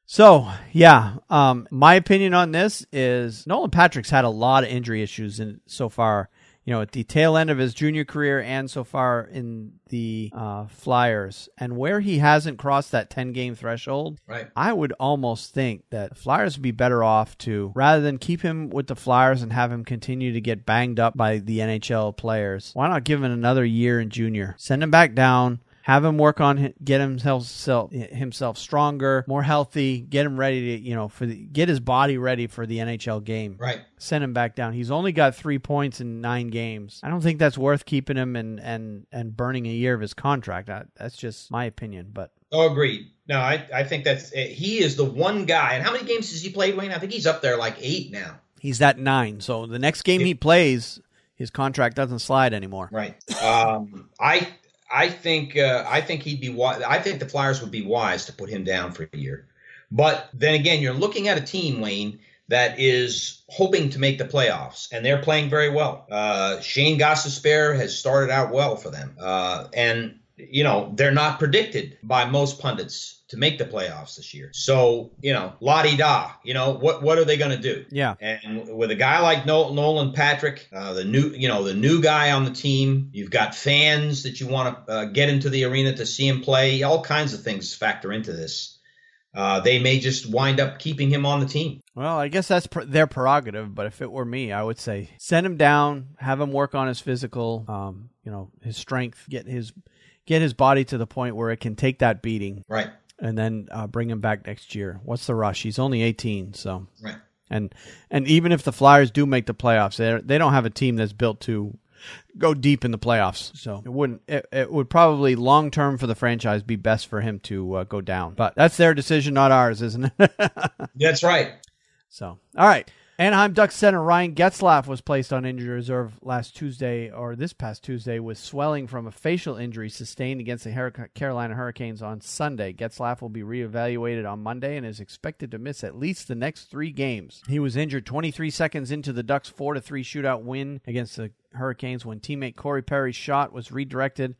So, yeah, my opinion on this is Nolan Patrick's had a lot of injury issues so far, at the tail end of his junior career and so far in the Flyers. And where he hasn't crossed that 10-game threshold, right, I would almost think that the Flyers would be better off to, rather than keep him with the Flyers and have him continue to get banged up by the NHL players, why not give him another year in junior? Send him back down. Have him work on get himself stronger, more healthy, get him ready to, get his body ready for the NHL game. Right. Send him back down. He's only got 3 points in 9 games. I don't think that's worth keeping him and burning a year of his contract. That's just my opinion, but. Oh, agreed. No, I think he is the one guy. And how many games has he played, Wayne? I think he's up there like 8 now. He's at 9. So the next game he plays, his contract doesn't slide anymore. Right. I think he'd be wise. I think the Flyers would be wise to put him down for a year. But then again, you're looking at a team, Wayne, that is hoping to make the playoffs, and they're playing very well. Shane Gostisbehere has started out well for them, and they're not predicted by most pundits to make the playoffs this year. So, la-di-da, what are they going to do? Yeah. And with a guy like Nolan Patrick, the new guy on the team, you've got fans that you want to get into the arena to see him play. All kinds of things factor into this. They may just wind up keeping him on the team. Well, I guess that's their prerogative, but if it were me, I would say send him down, have him work on his physical, his strength, get his body to the point where it can take that beating. Right. And then bring him back next year. What's the rush? He's only 18, so. Right. And even if the Flyers do make the playoffs, they don't have a team that's built to go deep in the playoffs. So it would probably long term for the franchise be best for him to go down. But that's their decision, not ours, isn't it? That's right. So, all right. Anaheim Ducks center Ryan Getzlaf was placed on injured reserve this past Tuesday with swelling from a facial injury sustained against the Carolina Hurricanes on Sunday. Getzlaf will be reevaluated on Monday and is expected to miss at least the next 3 games. He was injured 23 seconds into the Ducks' 4-3 shootout win against the Hurricanes when teammate Corey Perry's shot was redirected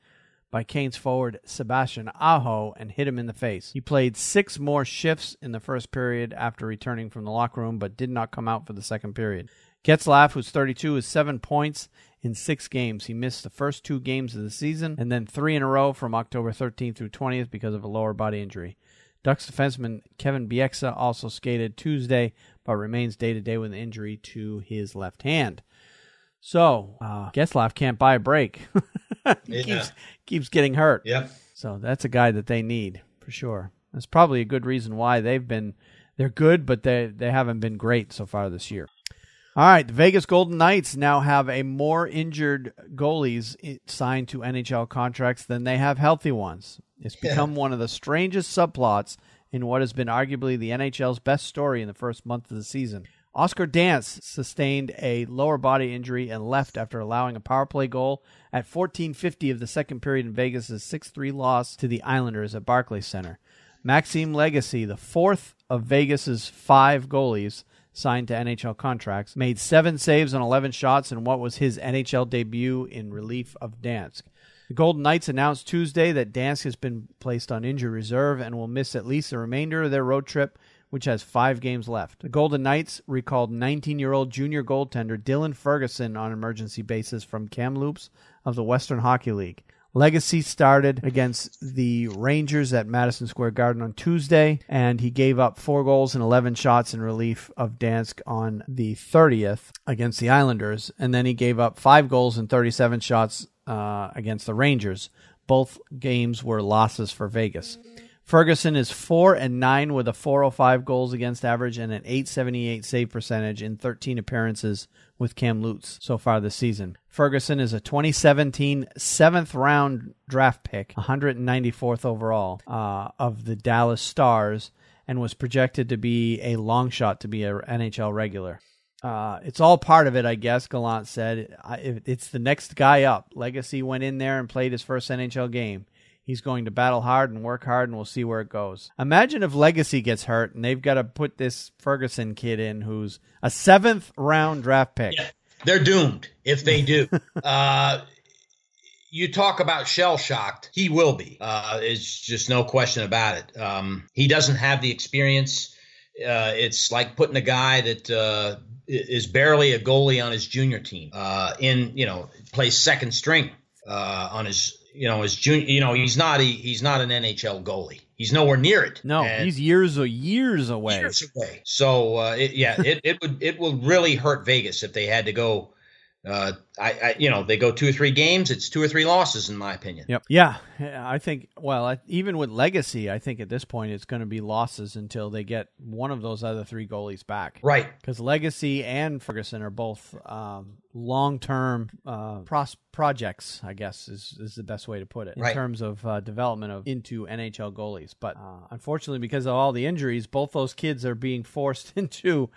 by Canes forward Sebastian Aho and hit him in the face. He played 6 more shifts in the first period after returning from the locker room, but did not come out for the second period. Getzlaf, who's 32, has 7 points in 6 games. He missed the first 2 games of the season and then 3 in a row from October 13th through 20th because of a lower body injury. Ducks defenseman Kevin Bieksa also skated Tuesday, but remains day-to-day with an injury to his left hand. So, Getzlaf can't buy a break. keeps getting hurt. Yep. So that's a guy that they need for sure. That's probably a good reason why they're good, but they haven't been great so far this year. All right, the Vegas Golden Knights now have a more injured goalies signed to NHL contracts than they have healthy ones. It's become one of the strangest subplots in what has been arguably the NHL's best story in the first month of the season. Oscar Dance sustained a lower body injury and left after allowing a power play goal at 14:50 of the second period in Vegas' 6-3 loss to the Islanders at Barclays Center. Maxime Legacy, the fourth of Vegas' 5 goalies signed to NHL contracts, made 7 saves on 11 shots in what was his NHL debut in relief of Dansk. The Golden Knights announced Tuesday that Dansk has been placed on injured reserve and will miss at least the remainder of their road trip, which has 5 games left. The Golden Knights recalled 19-year-old junior goaltender Dylan Ferguson on emergency basis from Kamloops of the Western Hockey League. Legacy started against the Rangers at Madison Square Garden on Tuesday, and he gave up 4 goals and 11 shots in relief of Dansk on the 30th against the Islanders, and then he gave up 5 goals and 37 shots against the Rangers. Both games were losses for Vegas. Ferguson is 4-9 with a .405 goals against average and an .878 save percentage in 13 appearances with Kamloops so far this season. Ferguson is a 2017 7th-round draft pick, 194th overall, of the Dallas Stars, and was projected to be a long shot to be an NHL regular. It's all part of it, I guess, Gallant said. It's the next guy up. Legacy went in there and played his first NHL game. He's going to battle hard and work hard, and we'll see where it goes. Imagine if Legacy gets hurt, and they've got to put this Ferguson kid in, who's a 7th-round draft pick. Yeah, they're doomed if they do. You talk about shell-shocked. He will be. It's just no question about it. He doesn't have the experience. It's like putting a guy that is barely a goalie on his junior team plays second string on his junior. He's not an NHL goalie. He's nowhere near it. No, he's years away. So it will really hurt Vegas if they had to go. They go 2 or 3 games. It's 2 or 3 losses, in my opinion. Yep. Yeah, I think. Well, even with Legacy, I think at this point it's going to be losses until they get one of those other 3 goalies back. Right. Because Legacy and Ferguson are both long-term projects, I guess, is the best way to put it in terms of development into NHL goalies. But unfortunately, because of all the injuries, both those kids are being forced into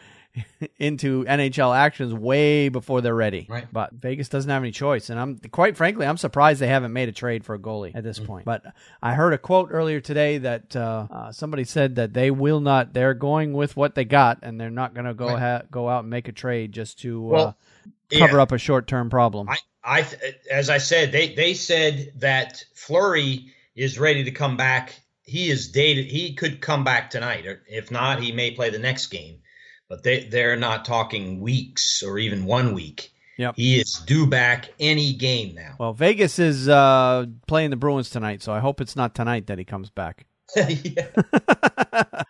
NHL actions way before they're ready. Right. But Vegas doesn't have any choice. And I'm surprised they haven't made a trade for a goalie at this point. But I heard a quote earlier today that somebody said that they're going with what they got, and they're not going to go out and make a trade just to cover up a short-term problem. As I said, they said that Fleury is ready to come back. He is dated. He could come back tonight, or if not, he may play the next game. But they're not talking weeks or even 1 week. Yep. He is due back any game now. Well, Vegas is playing the Bruins tonight, so I hope it's not tonight that he comes back.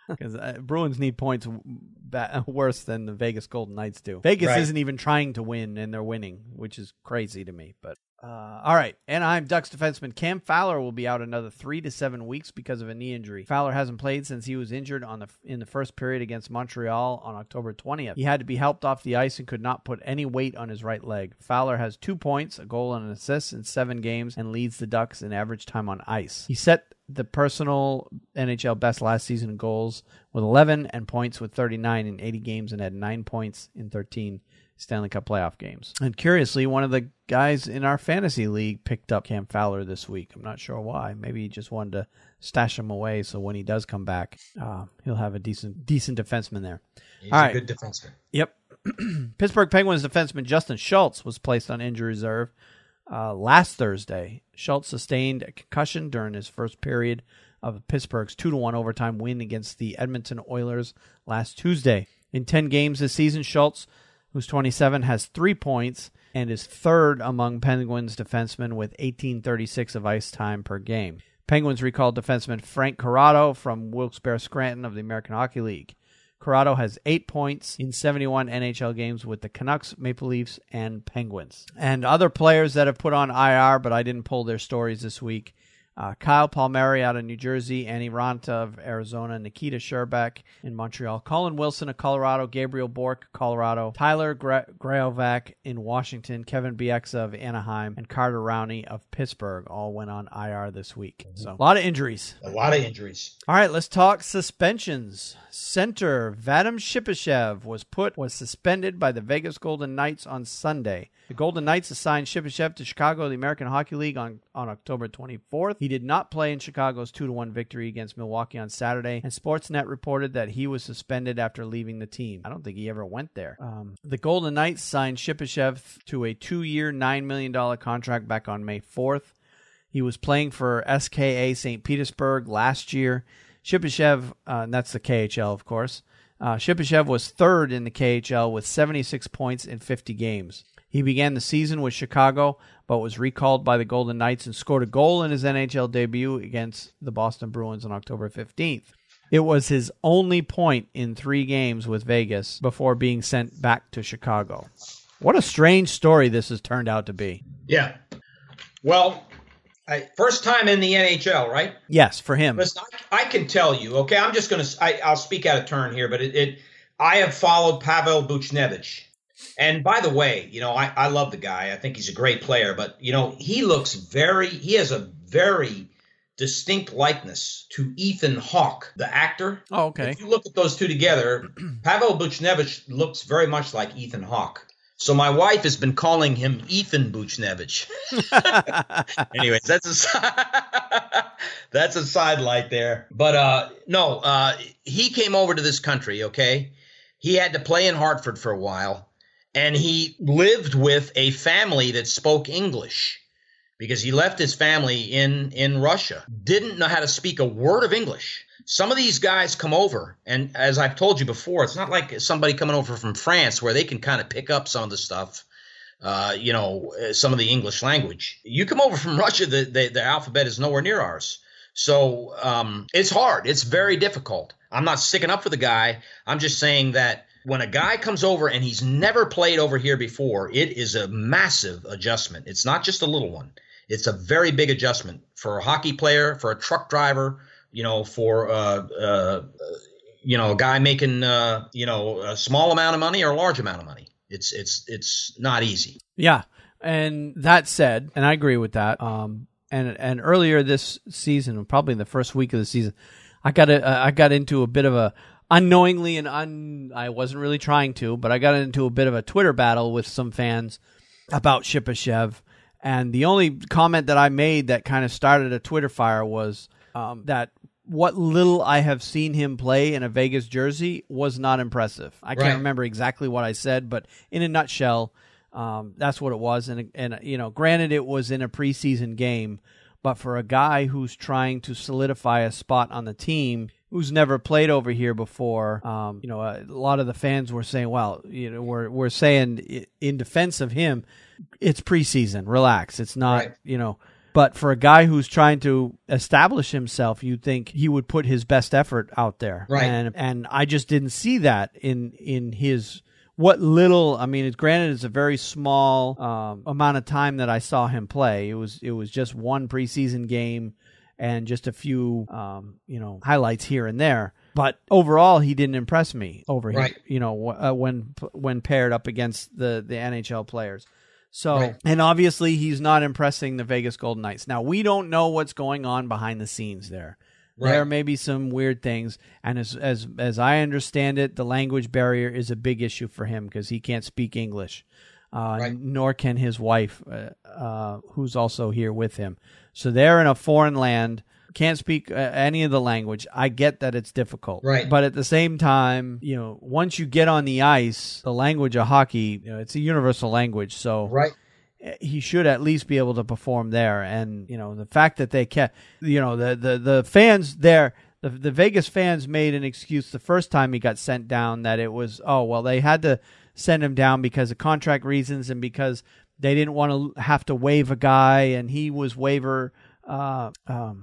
Because Bruins need points worse than the Vegas Golden Knights do. Vegas isn't even trying to win, and they're winning, which is crazy to me. But All right, Anaheim Ducks defenseman Cam Fowler will be out another 3 to 7 weeks because of a knee injury. Fowler hasn't played since he was injured in the first period against Montreal on October 20th. He had to be helped off the ice and could not put any weight on his right leg. Fowler has 2 points, a goal and an assist in 7 games, and leads the Ducks in average time on ice. He set the personal NHL best last season in goals with 11 and points with 39 in 80 games and had 9 points in 13 Stanley Cup playoff games. And curiously, one of the guys in our fantasy league picked up Cam Fowler this week. I'm not sure why. Maybe he just wanted to stash him away so when he does come back, he'll have a decent defenseman there. He's a good defenseman. Yep. Pittsburgh Penguins defenseman Justin Schultz was placed on injury reserve last Thursday. Schultz sustained a concussion during his first period of Pittsburgh's 2-1 overtime win against the Edmonton Oilers last Tuesday. In 10 games this season, Schultz, who's 27, has 3 points and is third among Penguins defensemen with 18:36 of ice time per game. Penguins recalled defenseman Frank Corrado from Wilkes-Barre Scranton of the American Hockey League. Corrado has 8 points in 71 NHL games with the Canucks, Maple Leafs, and Penguins. And other players that have put on IR, but I didn't pull their stories this week. Kyle Palmieri out of New Jersey, Annie Ranta of Arizona, Nikita Sherbak in Montreal, Colin Wilson of Colorado, Gabriel Bork, Colorado, Tyler Graovac in Washington, Kevin Bieksa of Anaheim, and Carter Rowney of Pittsburgh all went on IR this week. So a lot of injuries. A lot of injuries. All right, let's talk suspensions. Center Vadim Shipachyov was suspended by the Vegas Golden Knights on Sunday. The Golden Knights assigned Shipachyov to Chicago, the American Hockey League, on October 24th. He did not play in Chicago's 2-1 victory against Milwaukee on Saturday, and Sportsnet reported that he was suspended after leaving the team. I don't think he ever went there. The Golden Knights signed Shipachyov to a 2-year, $9 million contract back on May 4th. He was playing for SKA St. Petersburg last year. Shipachyov, and that's the KHL, of course. Shipachyov was third in the KHL with 76 points in 50 games. He began the season with Chicago, but was recalled by the Golden Knights and scored a goal in his NHL debut against the Boston Bruins on October 15th. It was his only point in 3 games with Vegas before being sent back to Chicago. What a strange story this has turned out to be. Yeah. Well, first time in the NHL, right? Yes, for him. Listen, I can tell you, okay, I'm just going to, I'll speak out of turn here, but I have followed Pavel Buchnevich. And by the way, I love the guy. I think he's a great player, but, he has a very distinct likeness to Ethan Hawke, the actor. Oh, okay. If you look at those two together, Pavel Buchnevich looks very much like Ethan Hawke. So my wife has been calling him Ethan Buchnevich. Anyways, that's a sidelight there. But he came over to this country, okay? He had to play in Hartford for a while, and he lived with a family that spoke English because he left his family in Russia. Didn't know how to speak a word of English. Some of these guys come over, and as I've told you before, it's not like somebody coming over from France where they can kind of pick up some of the stuff, some of the English language. You come over from Russia, the alphabet is nowhere near ours. So it's hard. It's very difficult. I'm not sticking up for the guy. I'm just saying that when a guy comes over and he's never played over here before, it is a massive adjustment. It's not just a little one. It's a very big adjustment for a hockey player, for a truck driver, for a guy making a small amount of money or a large amount of money. It's not easy. Yeah, and that said, and I agree with that. And earlier this season, probably the first week of the season, I got into a bit of a unknowingly and I wasn't really trying to, but I got into a bit of a Twitter battle with some fans about Shipachyov. And the only comment that I made that kind of started a Twitter fire was that what little I have seen him play in a Vegas jersey was not impressive. I can't remember exactly what I said, but in a nutshell, that's what it was. And granted, it was in a preseason game, but for a guy who's trying to solidify a spot on the team, who's never played over here before, a lot of the fans were saying, well, we're saying in defense of him, it's preseason, relax. It's not, but for a guy who's trying to establish himself, you'd think he would put his best effort out there. Right. And I just didn't see that in his what little, I mean, granted, it's a very small amount of time that I saw him play. It was just one preseason game and just a few, highlights here and there. But overall, he didn't impress me over here, when paired up against the NHL players. So, and obviously, he's not impressing the Vegas Golden Knights. Now, we don't know what's going on behind the scenes there. Right. There may be some weird things, and as I understand it, the language barrier is a big issue for him because he can't speak English, nor can his wife, who's also here with him. So they're in a foreign land, can't speak any of the language. I get that it's difficult, but at the same time, once you get on the ice, the language of hockey, it's a universal language. So he should at least be able to perform there. And, the fact that they kept, the fans there, the Vegas fans made an excuse the first time he got sent down that it was, they had to send him down because of contract reasons and because they didn't want to have to waive a guy and he was waiver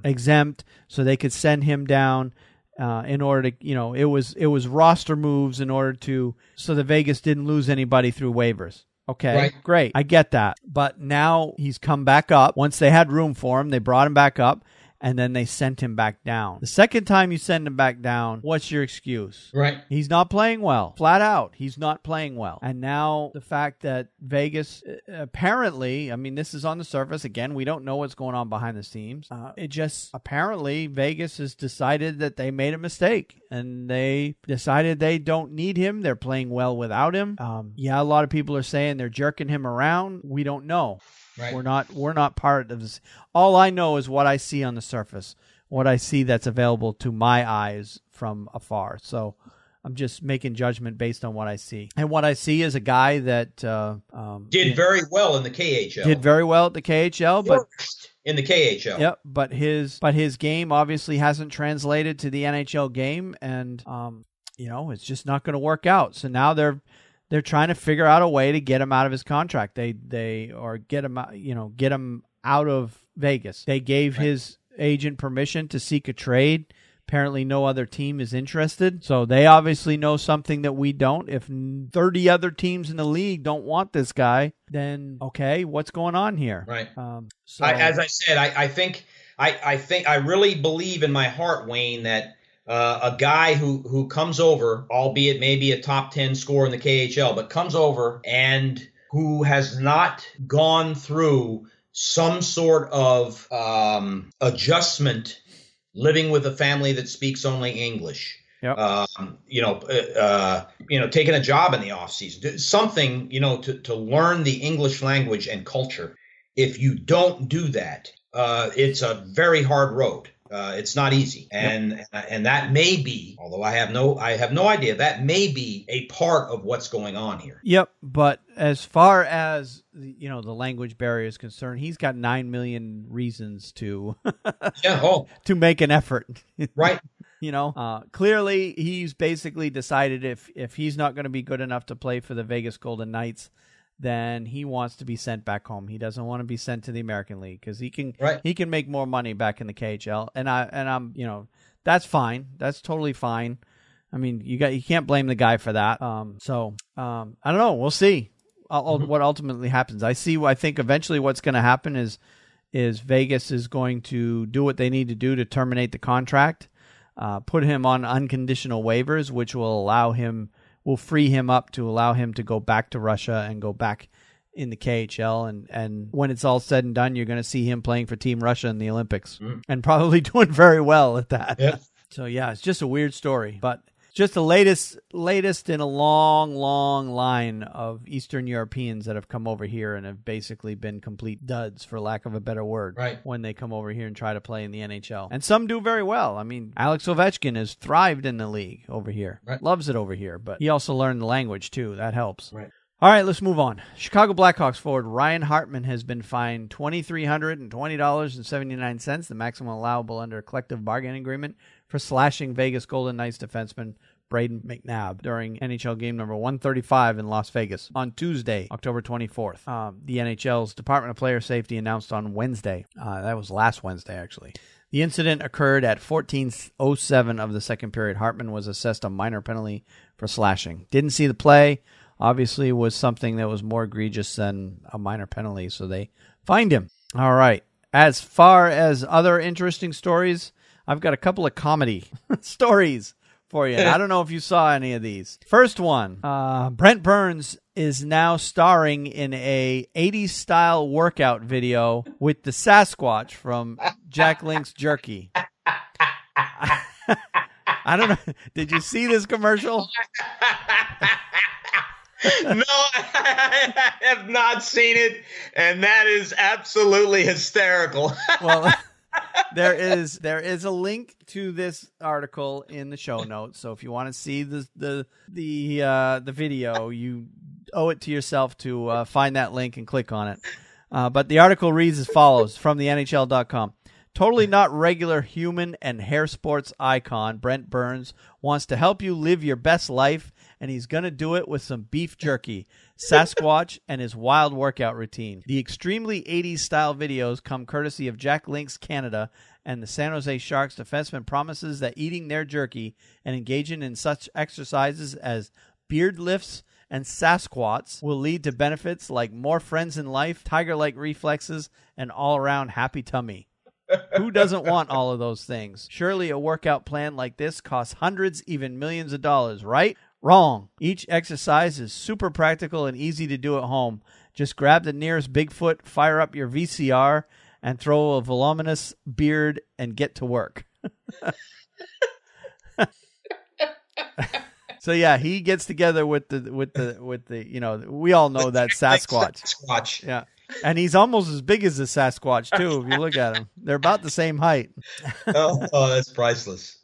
exempt, so they could send him down in order to, it was roster moves in order to, so the Vegas didn't lose anybody through waivers. Okay, great. I get that. But now he's come back up. Once they had room for him, they brought him back up, and then they sent him back down. The second time you send him back down, what's your excuse? He's not playing well. Flat out, he's not playing well. And now the fact that Vegas, apparently, I mean, this is on the surface. Again, we don't know what's going on behind the scenes. It just, apparently, Vegas has decided that they made a mistake. And they decided they don't need him. They're playing well without him. A lot of people are saying they're jerking him around. We don't know. We're not part of this. All I know is what I see on the surface, what I see that's available to my eyes from afar. So I'm just making judgment based on what I see. And what I see is a guy that did very well in the KHL. Did very well at the KHL, but in the KHL. Yep, but his game obviously hasn't translated to the NHL game, and it's just not going to work out. So now they're trying to figure out a way to get him out of his contract. They get him out of Vegas. They gave his agent permission to seek a trade. Apparently no other team is interested. So they obviously know something that we don't. If 30 other teams in the league don't want this guy, then okay, what's going on here? As I said, I think I really believe in my heart, Wayne, that a guy who comes over, albeit maybe a top 10 scorer in the KHL, but comes over and who has not gone through some sort of adjustment living with a family that speaks only English. Taking a job in the off season, something, to learn the English language and culture. If you don't do that, it's a very hard road. It's not easy, and that may be, although I have no idea, that may be a part of what's going on here. Yep, but as far as the language barrier is concerned, he's got 9 million reasons to to make an effort. Clearly he's basically decided if he's not going to be good enough to play for the Vegas Golden Knights, then he wants to be sent back home. He doesn't want to be sent to the American League because he can make more money back in the KHL, and I'm that's fine. That's totally fine. I mean, you can't blame the guy for that. I don't know. We'll see what ultimately happens. I think eventually what's going to happen is Vegas is going to do what they need to do to terminate the contract, put him on unconditional waivers, which will free him up to allow him to go back to Russia and go back in the KHL. And when it's all said and done, you're going to see him playing for Team Russia in the Olympics and probably doing very well at that. Yeah. So, it's just a weird story, but just the latest in a long, long line of Eastern Europeans that have come over here and have basically been complete duds, for lack of a better word, when they come over here and try to play in the NHL. And some do very well. I mean, Alex Ovechkin has thrived in the league over here. Loves it over here, but he also learned the language too. That helps. All right, let's move on. Chicago Blackhawks forward Ryan Hartman has been fined $2,320.79, the maximum allowable under a collective bargaining agreement, for slashing Vegas Golden Knights defenseman Braden McNabb during NHL game number 135 in Las Vegas on Tuesday, October 24th. The NHL's Department of Player Safety announced on Wednesday. That was last Wednesday, actually. The incident occurred at 14:07 of the second period. Hartman was assessed a minor penalty for slashing. Didn't see the play. obviously was something that was more egregious than a minor penalty, so they fined him. All right. As far as other interesting stories, I've got a couple of comedy stories for you. I don't know if you saw any of these. First one, Brent Burns is now starring in a 80s style workout video with the Sasquatch from Jack Link's Jerky. I don't know. Did you see this commercial? No, I have not seen it, and that is absolutely hysterical. Well, there is a link to this article in the show notes. So if you want to see the video, you owe it to yourself to find that link and click on it. But the article reads as follows from the NHL.com. Totally not regular human and hair sports icon, Brent Burns wants to help you live your best life, and he's going to do it with some beef jerky, Sasquatch, and his wild workout routine. The extremely 80s style videos come courtesy of Jack Link's Canada, and the San Jose Sharks defenseman promises that eating their jerky and engaging in such exercises as beard lifts and Sasquatch will lead to benefits like more friends in life, tiger-like reflexes, and all-around happy tummy. Who doesn't want all of those things? Surely a workout plan like this costs hundreds, even millions of dollars, right? Wrong. Each exercise is super practical and easy to do at home. Just grab the nearest Bigfoot, fire up your VCR, and throw a voluminous beard and get to work. So yeah, he gets together with the we all know that Sasquatch. Yeah. And he's almost as big as the Sasquatch, too, if you look at him. They're about the same height. Oh, that's priceless.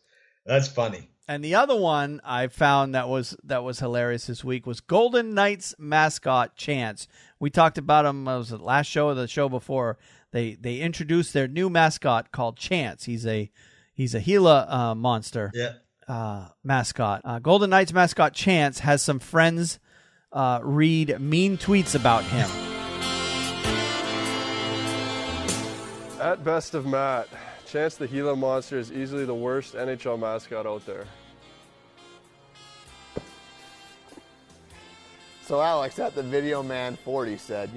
That's funny. And the other one I found that was hilarious this week was Golden Knights mascot Chance. We talked about him, it was the last show or the show before. They introduced their new mascot called Chance. He's a Gila monster mascot. Golden Knights mascot Chance has some friends read mean tweets about him. At best of Matt, Chance the Gila Monster is easily the worst NHL mascot out there. So Alex, at the Video Man 40 said,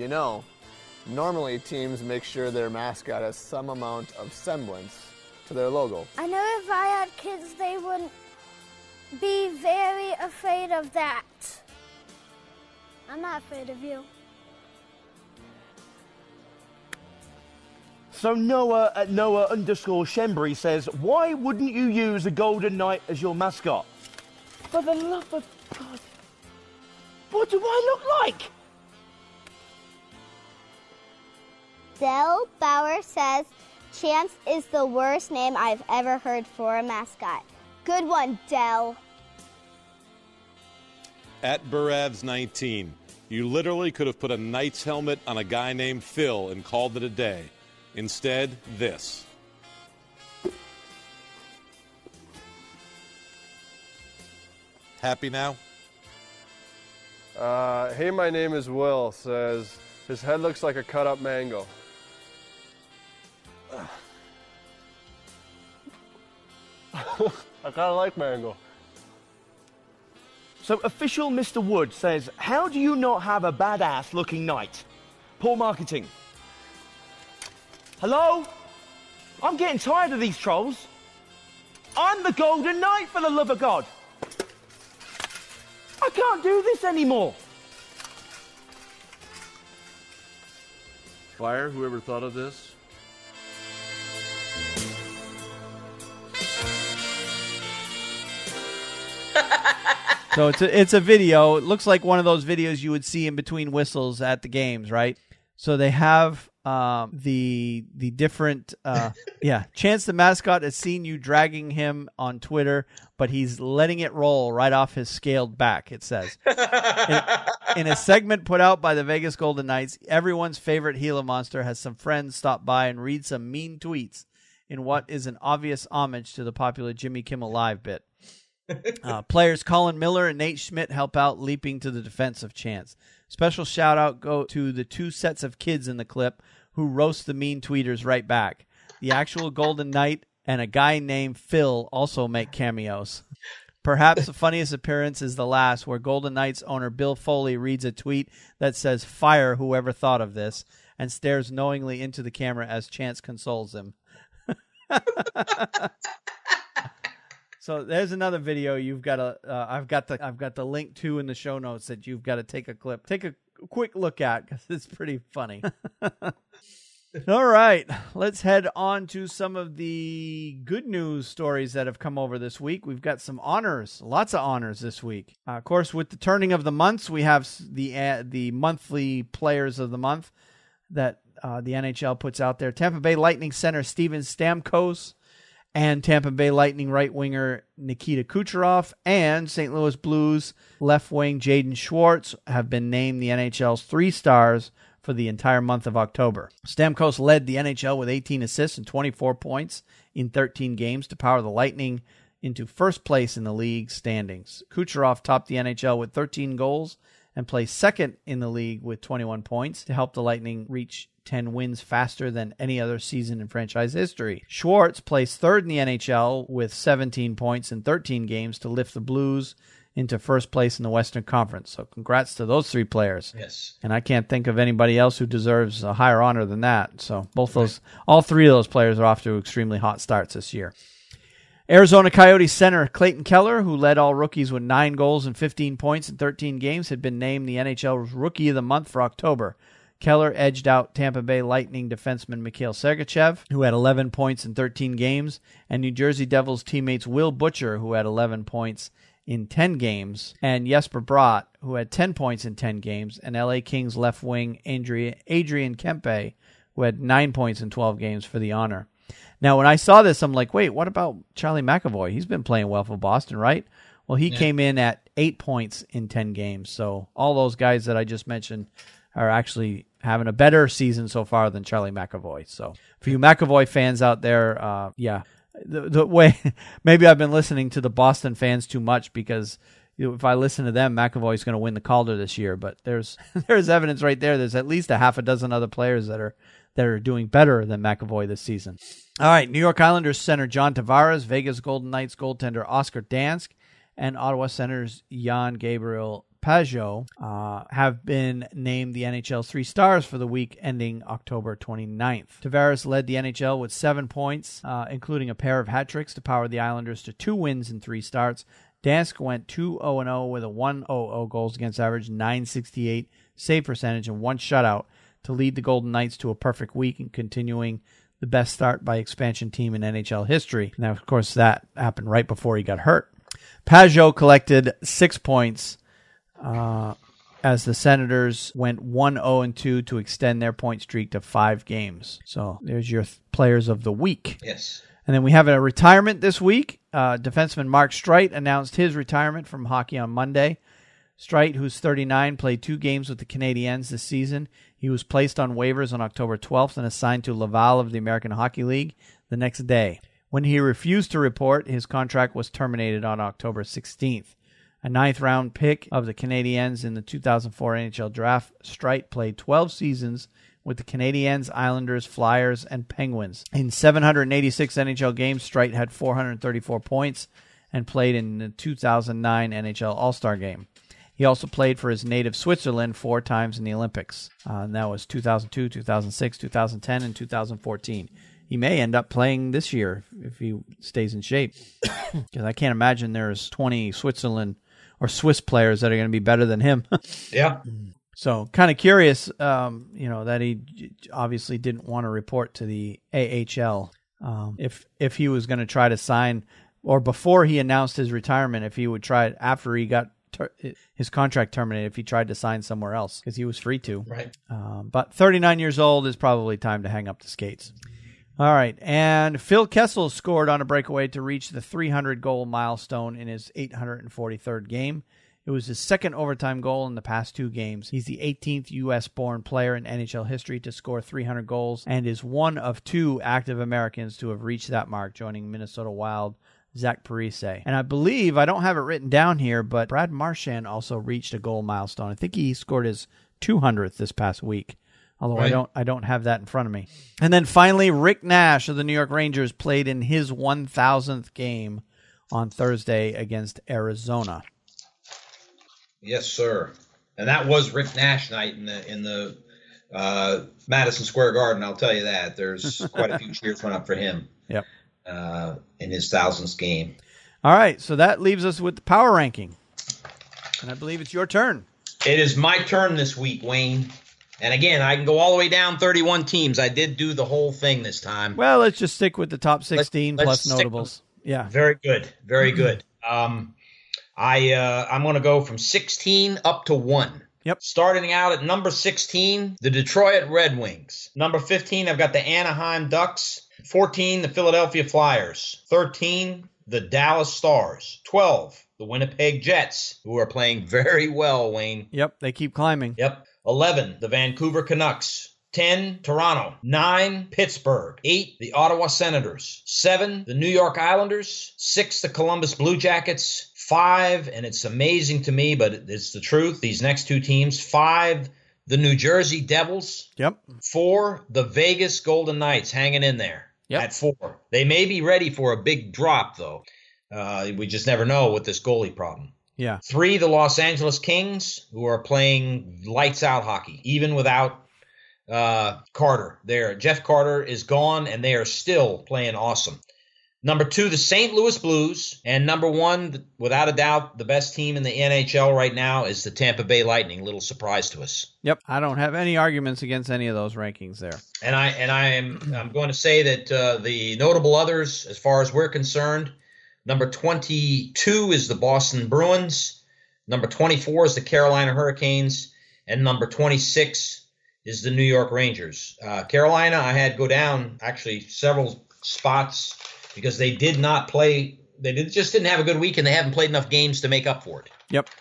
normally teams make sure their mascot has some amount of semblance to their logo. I know if I had kids, they would be very afraid of that. I'm not afraid of you. So Noah at Noah_Shembry says, why wouldn't you use a Golden Knight as your mascot? For the love of God, what do I look like? Dell Bauer says, Chance is the worst name I've ever heard for a mascot. Good one, Dell. At Barevs19, you literally could have put a Knight's helmet on a guy named Phil and called it a day. Instead, this. Happy now? Hey, my name is Will says, his head looks like a cut-up mango. I kind of like mango. So official Mr. Wood says, how do you not have a badass looking knight? Poor marketing. Hello? I'm getting tired of these trolls. I'm the Golden Knight, for the love of God. I can't do this anymore. Fire, whoever thought of this? So it's a video. It looks like one of those videos you would see in between whistles at the games, right? So they have the different Chance the mascot has seen you dragging him on Twitter, but he's letting it roll right off his scaled back, it says. In a segment put out by the Vegas Golden Knights, everyone's favorite Gila monster has some friends stop by and read some mean tweets in what is an obvious homage to the popular Jimmy Kimmel Live bit. Players Colin Miller and Nate Schmidt help out, leaping to the defense of Chance. Special shout out go to the two sets of kids in the clip who roast the mean tweeters right back. The actual Golden Knight and a guy named Phil also make cameos. Perhaps the funniest appearance is the last, where Golden Knights owner Bill Foley reads a tweet that says, "Fire whoever thought of this," and stares knowingly into the camera as Chance consoles him. So there's another video you've got to. I've got the link to in the show notes that you've got to take a quick look at, because it's pretty funny. All right, let's head on to some of the good news stories that have come over this week. We've got some honors, lots of honors this week. Of course, with the turning of the months, we have the monthly players of the month that the NHL puts out there. Tampa Bay Lightning center Steven Stamkos and Tampa Bay Lightning right winger Nikita Kucherov and St. Louis Blues left wing Jaden Schwartz have been named the NHL's 3 stars for the entire month of October. Stamkos led the NHL with 18 assists and 24 points in 13 games to power the Lightning into first place in the league standings. Kucherov topped the NHL with 13 goals and placed second in the league with 21 points to help the Lightning reach 10 wins faster than any other season in franchise history. Schwartz placed third in the NHL with 17 points in 13 games to lift the Blues into first place in the Western Conference. So congrats to those 3 players. Yes. And I can't think of anybody else who deserves a higher honor than that. So all 3 of those players are off to extremely hot starts this year. Arizona Coyotes center Clayton Keller, who led all rookies with 9 goals and 15 points in 13 games, had been named the NHL's Rookie of the Month for October. Keller edged out Tampa Bay Lightning defenseman Mikhail Sergachev, who had 11 points in 13 games, and New Jersey Devils teammates Will Butcher, who had 11 points in 10 games, and Jesper Bratt, who had 10 points in 10 games, and LA Kings left wing Adrian Kempe, who had 9 points in 12 games for the honor. Now, when I saw this, I'm like, wait, what about Charlie McAvoy? He's been playing well for Boston, right? Well, he came in at 8 points in 10 games. So all those guys that I just mentioned are actually having a better season so far than Charlie McAvoy. So for you McAvoy fans out there, the way maybe I've been listening to the Boston fans too much, because if I listen to them, McAvoy's going to win the Calder this year. But there's evidence right there. There's at least a half a dozen other players that are doing better than McAvoy this season. All right, New York Islanders center John Tavares, Vegas Golden Knights goaltender Oscar Dansk, and Ottawa centers Jan Gabriel Pageau have been named the NHL's 3 stars for the week ending October 29th. Tavares led the NHL with 7 points, including a pair of hat tricks to power the Islanders to 2 wins in 3 starts. Dansk went 2-0-0 with a 1.00 goals against average, .968 save percentage, and 1 shutout to lead the Golden Knights to a perfect week and continuing the best start by expansion team in NHL history. Now, of course, that happened right before he got hurt. Pageau collected 6 points as the Senators went 1-0-2 to extend their point streak to 5 games. So there's your players of the week. Yes. And then we have a retirement this week. Defenseman Mark Streit announced his retirement from hockey on Monday. Streit, who's 39, played 2 games with the Canadiens this season. He was placed on waivers on October 12th and assigned to Laval of the American Hockey League the next day. When he refused to report, his contract was terminated on October 16th. A 9th-round pick of the Canadiens in the 2004 NHL Draft, Streit played 12 seasons with the Canadiens, Islanders, Flyers, and Penguins. In 786 NHL games, Streit had 434 points and played in the 2009 NHL All-Star Game. He also played for his native Switzerland 4 times in the Olympics. And that was 2002, 2006, 2010, and 2014. He may end up playing this year if he stays in shape. Because I can't imagine there's 20 Switzerland or Swiss players that are going to be better than him. Yeah. So kind of curious, that he obviously didn't want to report to the AHL. If he was going to try to sign, or before he announced his retirement, if he would try it after he got his contract terminated, if he tried to sign somewhere else, because he was free to. Right. But 39 years old is probably time to hang up the skates. All right, and Phil Kessel scored on a breakaway to reach the 300-goal milestone in his 843rd game. It was his second overtime goal in the past 2 games. He's the 18th U.S.-born player in NHL history to score 300 goals and is one of 2 active Americans to have reached that mark, joining Minnesota Wild Zach Parise. And I believe, I don't have it written down here, but Brad Marchand also reached a goal milestone. I think he scored his 200th this past week. Although right. I don't have that in front of me. And then finally, Rick Nash of the New York Rangers played in his 1,000th game on Thursday against Arizona. Yes, sir. And that was Rick Nash night in the Madison Square Garden. I'll tell you that. There's quite a few cheers went up for him. Yep. In his 1000th game. All right, so that leaves us with the power ranking. And I believe it's your turn. It is my turn this week, Wayne. And again, I can go all the way down 31 teams. I did do the whole thing this time. Well, let's just stick with the top 16 plus notables. Yeah. Very good. Very good. I'm going to go from 16 up to 1. Yep. Starting out at number 16, the Detroit Red Wings. Number 15, I've got the Anaheim Ducks. 14, the Philadelphia Flyers. 13, the Dallas Stars. 12, the Winnipeg Jets, who are playing very well, Wayne. Yep, they keep climbing. Yep. 11, the Vancouver Canucks. 10, Toronto. 9, Pittsburgh. 8, the Ottawa Senators. 7, the New York Islanders. 6, the Columbus Blue Jackets. 5, and it's amazing to me, but it's the truth, these next two teams. 5, the New Jersey Devils. Yep. 4, the Vegas Golden Knights hanging in there at 4. They may be ready for a big drop, though. We just never know with this goalie problem. Yeah. 3, the Los Angeles Kings, who are playing lights-out hockey, even without Carter there. Jeff Carter is gone, and they are still playing awesome. Number 2, the St. Louis Blues. And number 1, without a doubt, the best team in the NHL right now is the Tampa Bay Lightning. Little surprise to us. Yep. I don't have any arguments against any of those rankings there. And I'm going to say that the notable others, as far as we're concerned, number 22 is the Boston Bruins. Number 24 is the Carolina Hurricanes. And number 26 is the New York Rangers. Carolina, I had go down actually several spots because they did not play. Just didn't have a good week, and they haven't played enough games to make up for it. Yep.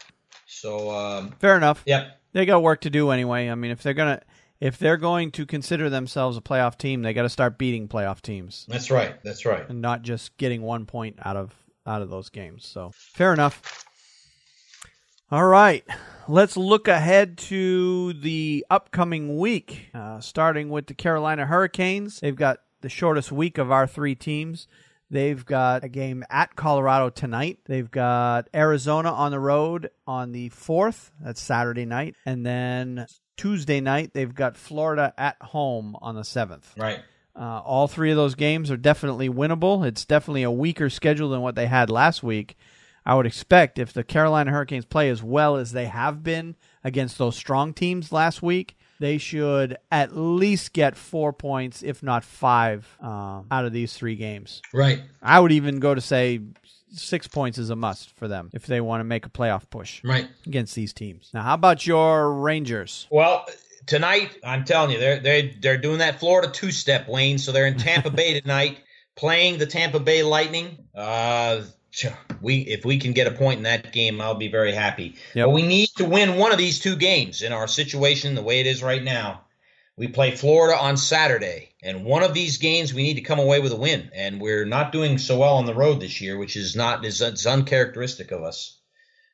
So fair enough. Yep. They got work to do anyway. I mean, if they're going to consider themselves a playoff team, they got to start beating playoff teams. That's right. That's right. And not just getting 1 point out of those games. So fair enough. All right, let's look ahead to the upcoming week, starting with the Carolina Hurricanes. They've got the shortest week of our 3 teams. They've got a game at Colorado tonight. They've got Arizona on the road on the 4th. That's Saturday night. And then Tuesday night, they've got Florida at home on the 7th. Right. All 3 of those games are definitely winnable. It's definitely a weaker schedule than what they had last week. I would expect if the Carolina Hurricanes play as well as they have been against those strong teams last week, they should at least get 4 points, if not 5, out of these 3 games. Right. I would even go to say 6 points is a must for them if they want to make a playoff push against these teams. Now, how about your Rangers? Well, tonight, I'm telling you, they're doing that Florida 2-step, Wayne. So they're in Tampa Bay tonight, playing the Tampa Bay Lightning. If we can get a point in that game, I'll be very happy. Yep. But we need to win one of these 2 games in our situation the way it is right now. We play Florida on Saturday, and one of these games we need to come away with a win. And we're not doing so well on the road this year, which is it's uncharacteristic of us.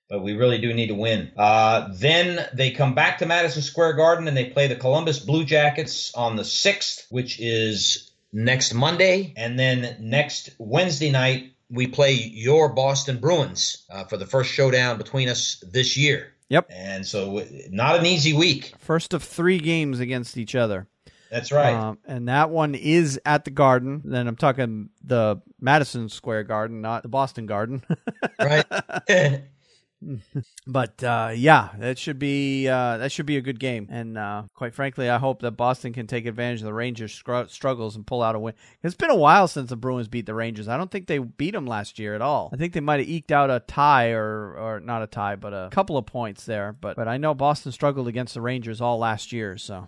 But we really do need to win. Then they come back to Madison Square Garden, and they play the Columbus Blue Jackets on the 6th, which is next Monday. And then next Wednesday night, we play your Boston Bruins for the first showdown between us this year. Yep. And so not an easy week. First of 3 games against each other. That's right. And that one is at the Garden. Then I'm talking the Madison Square Garden, not the Boston Garden. Right. But yeah, that should be a good game. And quite frankly, I hope that Boston can take advantage of the Rangers' struggles and pull out a win. It's been a while since the Bruins beat the Rangers. I don't think they beat them last year at all. I think they might have eked out a tie or not a tie, but a couple of points there. But I know Boston struggled against the Rangers all last year. So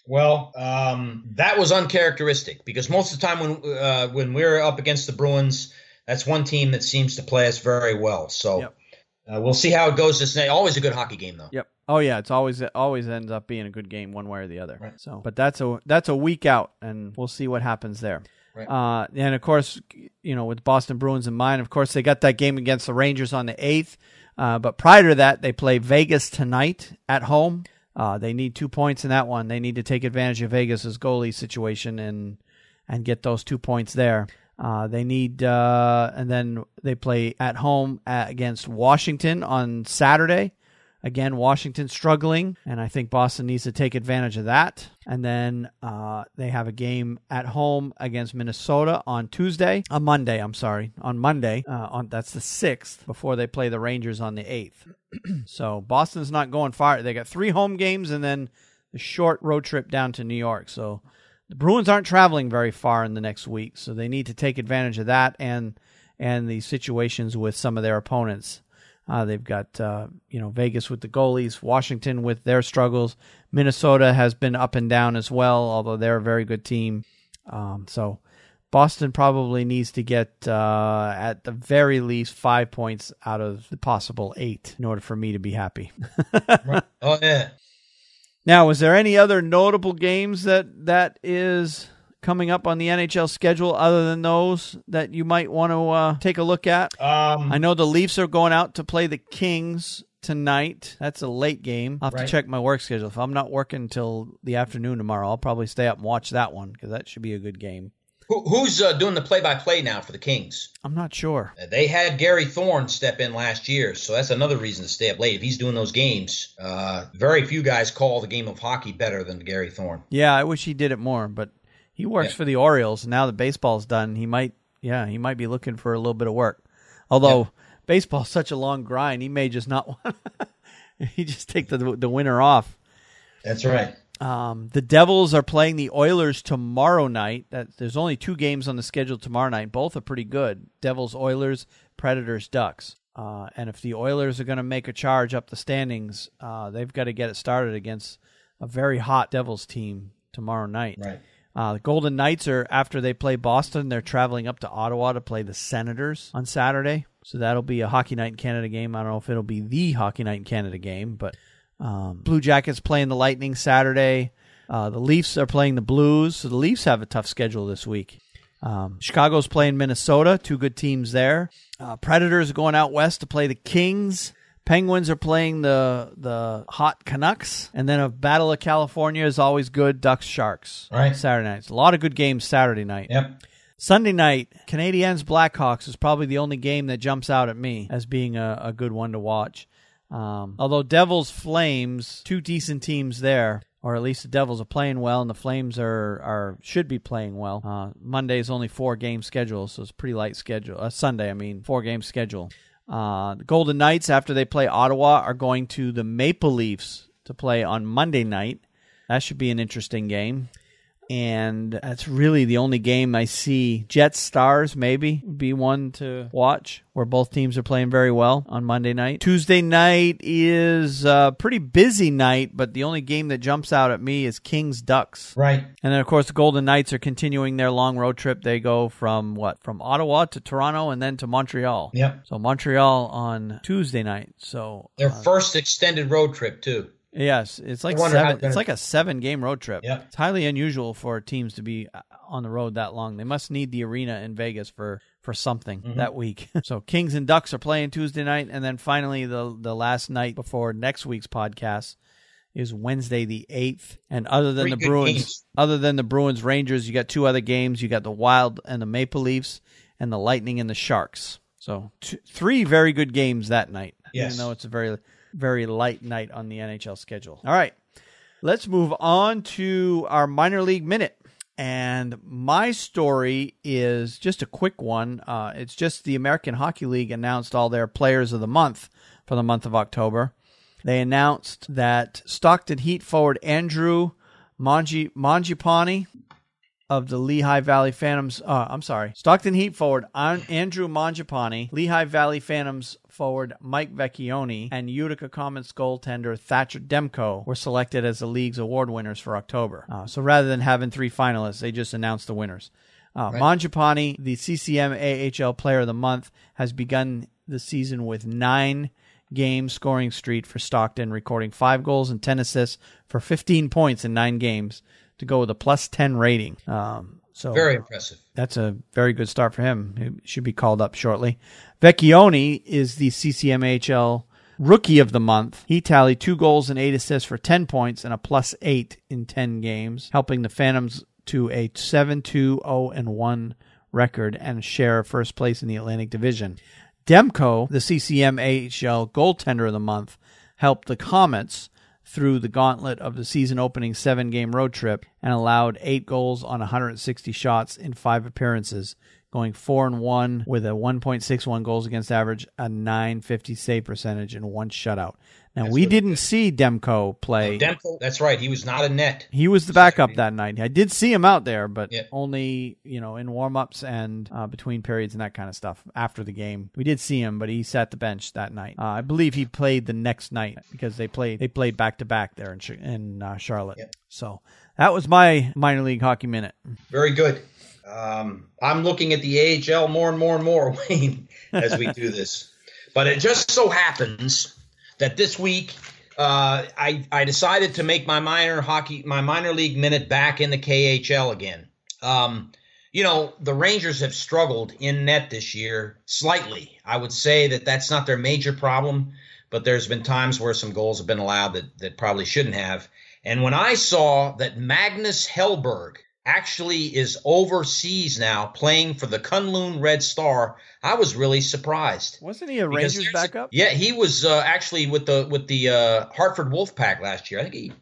well, that was uncharacteristic because most of the time when we're up against the Bruins, that's one team that seems to play us very well. So. Yep. We'll see how it goes this night. Always a good hockey game, though. Yep. Oh yeah, it always ends up being a good game one way or the other. Right. So, but that's a week out, and we'll see what happens there. Right. And of course, with Boston Bruins in mind, of course they got that game against the Rangers on the 8th. But prior to that, they play Vegas tonight at home. They need 2 points in that one. They need to take advantage of Vegas's goalie situation and get those 2 points there. They need, and then they play at home against Washington on Saturday. Again, Washington struggling, and I think Boston needs to take advantage of that. And then they have a game at home against Minnesota on Monday. That's the 6th, before they play the Rangers on the 8th. So Boston's not going far. They got 3 home games and then the short road trip down to New York. So the Bruins aren't traveling very far in the next week, so they need to take advantage of that and the situations with some of their opponents. They've got Vegas with the goalies, Washington with their struggles. Minnesota has been up and down as well, although they're a very good team. So Boston probably needs to get, at the very least, 5 points out of the possible 8 in order for me to be happy. Right. Oh, yeah. Now, is there any other notable games that is coming up on the NHL schedule other than those that you might want to take a look at? I know the Leafs are going out to play the Kings tonight. That's a late game. I'll have to check my work schedule. If I'm not working until the afternoon tomorrow, I'll probably stay up and watch that one because that should be a good game. Who's doing the play-by-play now for the Kings? I'm not sure. They had Gary Thorne step in last year, so that's another reason to stay up late. If he's doing those games, very few guys call the game of hockey better than Gary Thorne. Yeah, I wish he did it more, but he works for the Orioles. Now that baseball's done, he might be looking for a little bit of work. Although baseball's such a long grind, he may just not want he just take the winter off. That's right. The Devils are playing the Oilers tomorrow night. There's only 2 games on the schedule tomorrow night. Both are pretty good. Devils, Oilers, Predators, Ducks. And if the Oilers are going to make a charge up the standings, they've got to get it started against a very hot Devils team tomorrow night. Right. The Golden Knights are, after they play Boston, they're traveling up to Ottawa to play the Senators on Saturday. So that'll be a Hockey Night in Canada game. I don't know if it'll be the Hockey Night in Canada game, but Blue Jackets playing the Lightning Saturday. The Leafs are playing the Blues, so the Leafs have a tough schedule this week. Chicago's playing Minnesota, 2 good teams there. Predators are going out west to play the Kings. Penguins are playing the hot Canucks. And then a Battle of California is always good, Ducks, Sharks. Right. Saturday nights. A lot of good games Saturday night. Yep. Sunday night, Canadiens Blackhawks is probably the only game that jumps out at me as being a good one to watch. Although Devils, Flames, 2 decent teams there, or at least the Devils are playing well, and the Flames should be playing well. Monday's only 4-game schedule, so it's a pretty light schedule. Sunday, 4-game schedule. The Golden Knights, after they play Ottawa, are going to the Maple Leafs to play on Monday night. That should be an interesting game. And that's really the only game I see. Jets Stars maybe would be one to watch, where both teams are playing very well on Monday night. Tuesday night is a pretty busy night, but the only game that jumps out at me is Kings Ducks. Right. And then, of course, the Golden Knights are continuing their long road trip. They go from Ottawa to Toronto and then to Montreal. Yep. So Montreal on Tuesday night. So their first extended road trip, too. Yes, it's like 7. It's like a 7-game road trip. Yep. It's highly unusual for teams to be on the road that long. They must need the arena in Vegas for something that week. So Kings and Ducks are playing Tuesday night, and then finally the last night before next week's podcast is Wednesday the 8th. And other than the Bruins Rangers, you got 2 other games. You got the Wild and the Maple Leafs, and the Lightning and the Sharks. So 3 very good games that night. Yes. Even though it's a very light night on the NHL schedule. All right, let's move on to our minor league minute. And my story is just a quick one. It's just the American Hockey League announced all their players of the month for the month of October. They announced that Stockton Heat forward Andrew Mangiapane of the Lehigh Valley Phantoms. Stockton Heat forward Andrew Mangiapane, Lehigh Valley Phantoms forward Mike Vecchione, and Utica Comets goaltender Thatcher Demko were selected as the league's award winners for October. So rather than having 3 finalists, they just announced the winners. Right. Mangiapane, the CCM AHL Player of the Month, has begun the season with 9-game scoring streak for Stockton, recording 5 goals and 10 assists for 15 points in 9 games to go with a +10 rating. So very impressive. That's a very good start for him. He should be called up shortly. Vecchione is the CCMHL Rookie of the Month. He tallied 2 goals and 8 assists for 10 points and a +8 in 10 games, helping the Phantoms to a 7-2-0-1 record and share first place in the Atlantic Division. Demko, the CCM AHL goaltender of the month, helped the Comets through the gauntlet of the season-opening 7-game road trip and allowed 8 goals on 160 shots in 5 appearances, going 4-1 with a 1.61 goals against average, a .950 save percentage, and 1 shutout. Now, we didn't see Demko play. Demko, that's right. He was not a net. He was the backup that night. I did see him out there, but only, in warm-ups and between periods and that kind of stuff after the game. We did see him, but he sat the bench that night. I believe he played the next night because they played back-to-back there in Charlotte. Yep. So that was my minor league hockey minute. Very good. I'm looking at the AHL more and more and more, Wayne, as we do this. But it just so happens that this week I decided to make my minor league minute back in the KHL again. The Rangers have struggled in net this year slightly. I would say that that's not their major problem, but there's been times where some goals have been allowed that probably shouldn't have. And when I saw that Magnus Hellberg actually is overseas now playing for the Kunlun Red Star, I was really surprised. Wasn't he a Rangers backup? Yeah, he was actually with the Hartford Wolfpack last year. I think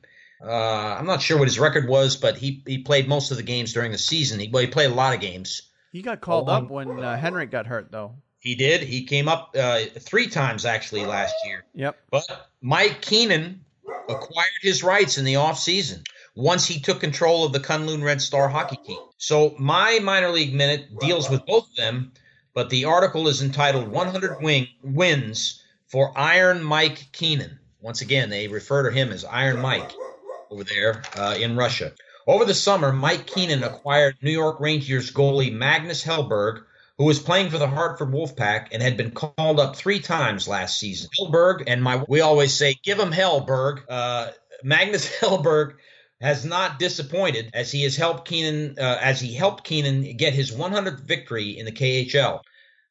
I'm not sure what his record was, but he played most of the games during the season. He played a lot of games. He got called up when Henrik got hurt, though. He did. He came up 3 times actually last year. Yep. But Mike Keenan acquired his rights in the offseason once he took control of the Kunlun Red Star hockey team. So my minor league minute deals with both of them, but the article is entitled 100 Wins for Iron Mike Keenan. Once again, they refer to him as Iron Mike over there in Russia. Over the summer, Mike Keenan acquired New York Rangers goalie Magnus Hellberg, who was playing for the Hartford Wolfpack and had been called up 3 times last season. Hellberg, and we always say, give him Hellberg. Magnus Hellberg has not disappointed as he helped Keenan get his 100th victory in the KHL.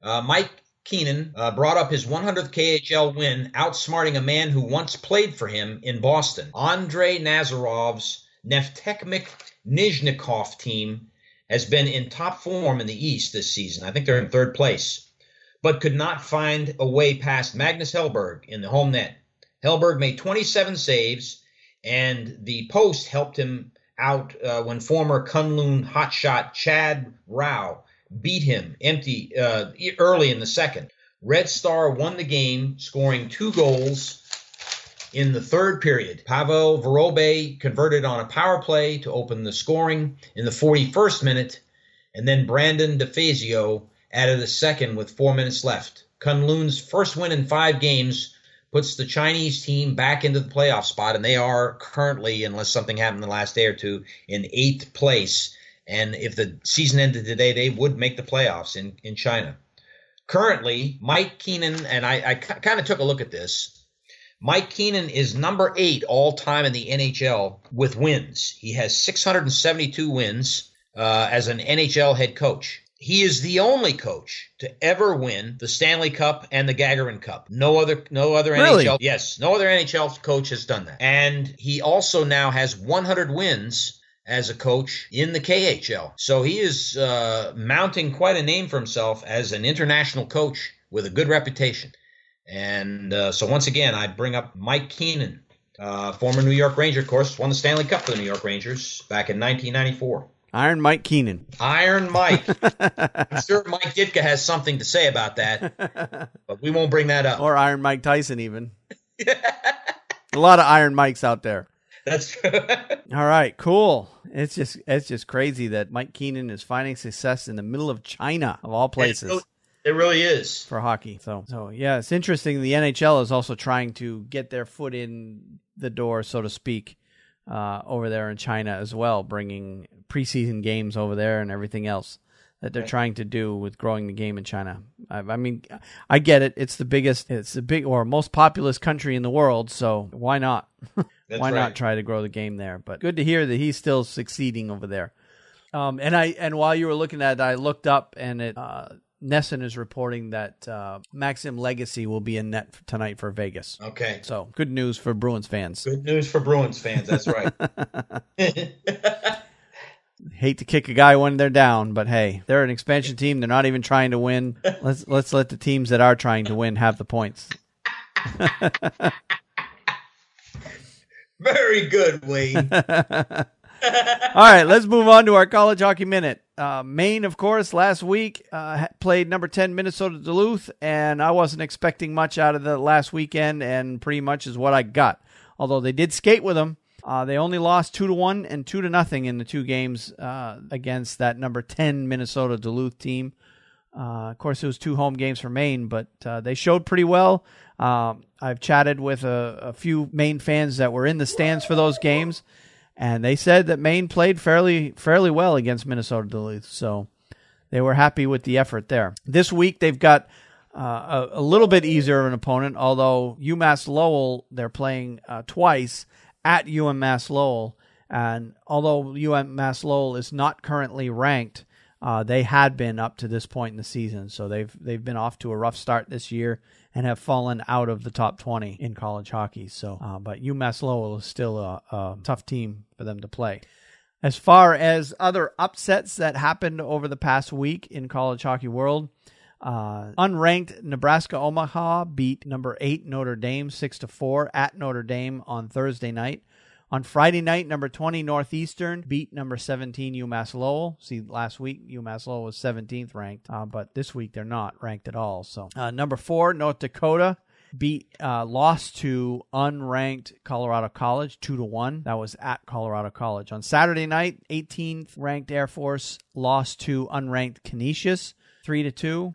Mike Keenan brought up his 100th KHL win, outsmarting a man who once played for him in Boston. Andrei Nazarov's Neftekmik Nizhnikov team has been in top form in the East this season. I think they're in 3rd place, but could not find a way past Magnus Hellberg in the home net. Hellberg made 27 saves, and the Post helped him out when former Kunlun hotshot Chad Rao beat him early in the second. Red Star won the game, scoring 2 goals in the 3rd period. Pavel Vorobe converted on a power play to open the scoring in the 41st minute, and then Brandon DeFazio added a second with 4 minutes left. Kunlun's first win in 5 games puts the Chinese team back into the playoff spot, and they are currently, unless something happened in the last day or two, in 8th place. And if the season ended today, they would make the playoffs in China. Currently, Mike Keenan, and I kind of took a look at this, Mike Keenan is number 8 all-time in the NHL with wins. He has 672 wins as an NHL head coach. He is the only coach to ever win the Stanley Cup and the Gagarin Cup. No other Really? NHL. Yes, no other NHL coach has done that. And he also now has 100 wins as a coach in the KHL. So he is mounting quite a name for himself as an international coach with a good reputation. And so once again, I bring up Mike Keenan, former New York Ranger, of course, won the Stanley Cup for the New York Rangers back in 1994. Iron Mike Keenan. Iron Mike. I'm sure Mike Ditka has something to say about that, but we won't bring that up. Or Iron Mike Tyson even. A lot of Iron Mikes out there. That's true. All right, cool. It's just crazy that Mike Keenan is finding success in the middle of China, of all places. It really is. For hockey. So yeah, it's interesting. The NHL is also trying to get their foot in the door, so to speak, over there in China as well, bringing preseason games over there and everything else that they're trying to do with growing the game in China. I mean, I get it. It's the most populous country in the world, so why not? Why not try to grow the game there? But good to hear that he's still succeeding over there. And while you were looking at it, I looked up, and NESN is reporting that Maxim Legacy will be in net tonight for Vegas. Okay. So good news for Bruins fans. Good news for Bruins fans. That's right. Hate to kick a guy when they're down, but hey, they're an expansion team. They're not even trying to win. Let's let the teams that are trying to win have the points. Very good, Wayne. All right, let's move on to our College Hockey Minute. Maine, of course, last week played number 10 Minnesota Duluth, and I wasn't expecting much out of the last weekend, and pretty much is what I got. Although they did skate with them. They only lost 2-1 and 2-0 in the two games against that number 10 Minnesota Duluth team. Of course, it was 2 home games for Maine, but they showed pretty well. I've chatted with a few Maine fans that were in the stands for those games, and they said that Maine played fairly well against Minnesota Duluth, so they were happy with the effort there. This week, they've got a little bit easier of an opponent, although UMass Lowell, they're playing twice at UMass Lowell, and although UMass Lowell is not currently ranked, they had been up to this point in the season, so they've been off to a rough start this year and have fallen out of the top 20 in college hockey. So, but UMass Lowell is still a tough team for them to play. As far as other upsets that happened over the past week in college hockey world, unranked Nebraska Omaha beat number 8 Notre Dame 6-4 at Notre Dame on Thursday night. On Friday night, number 20 Northeastern beat number 17 UMass Lowell. See, last week UMass Lowell was 17th ranked, but this week they're not ranked at all. So number 4 North Dakota lost to unranked Colorado College 2-1. That was at Colorado College. On Saturday night, 18th ranked Air Force lost to unranked Canisius 3-2.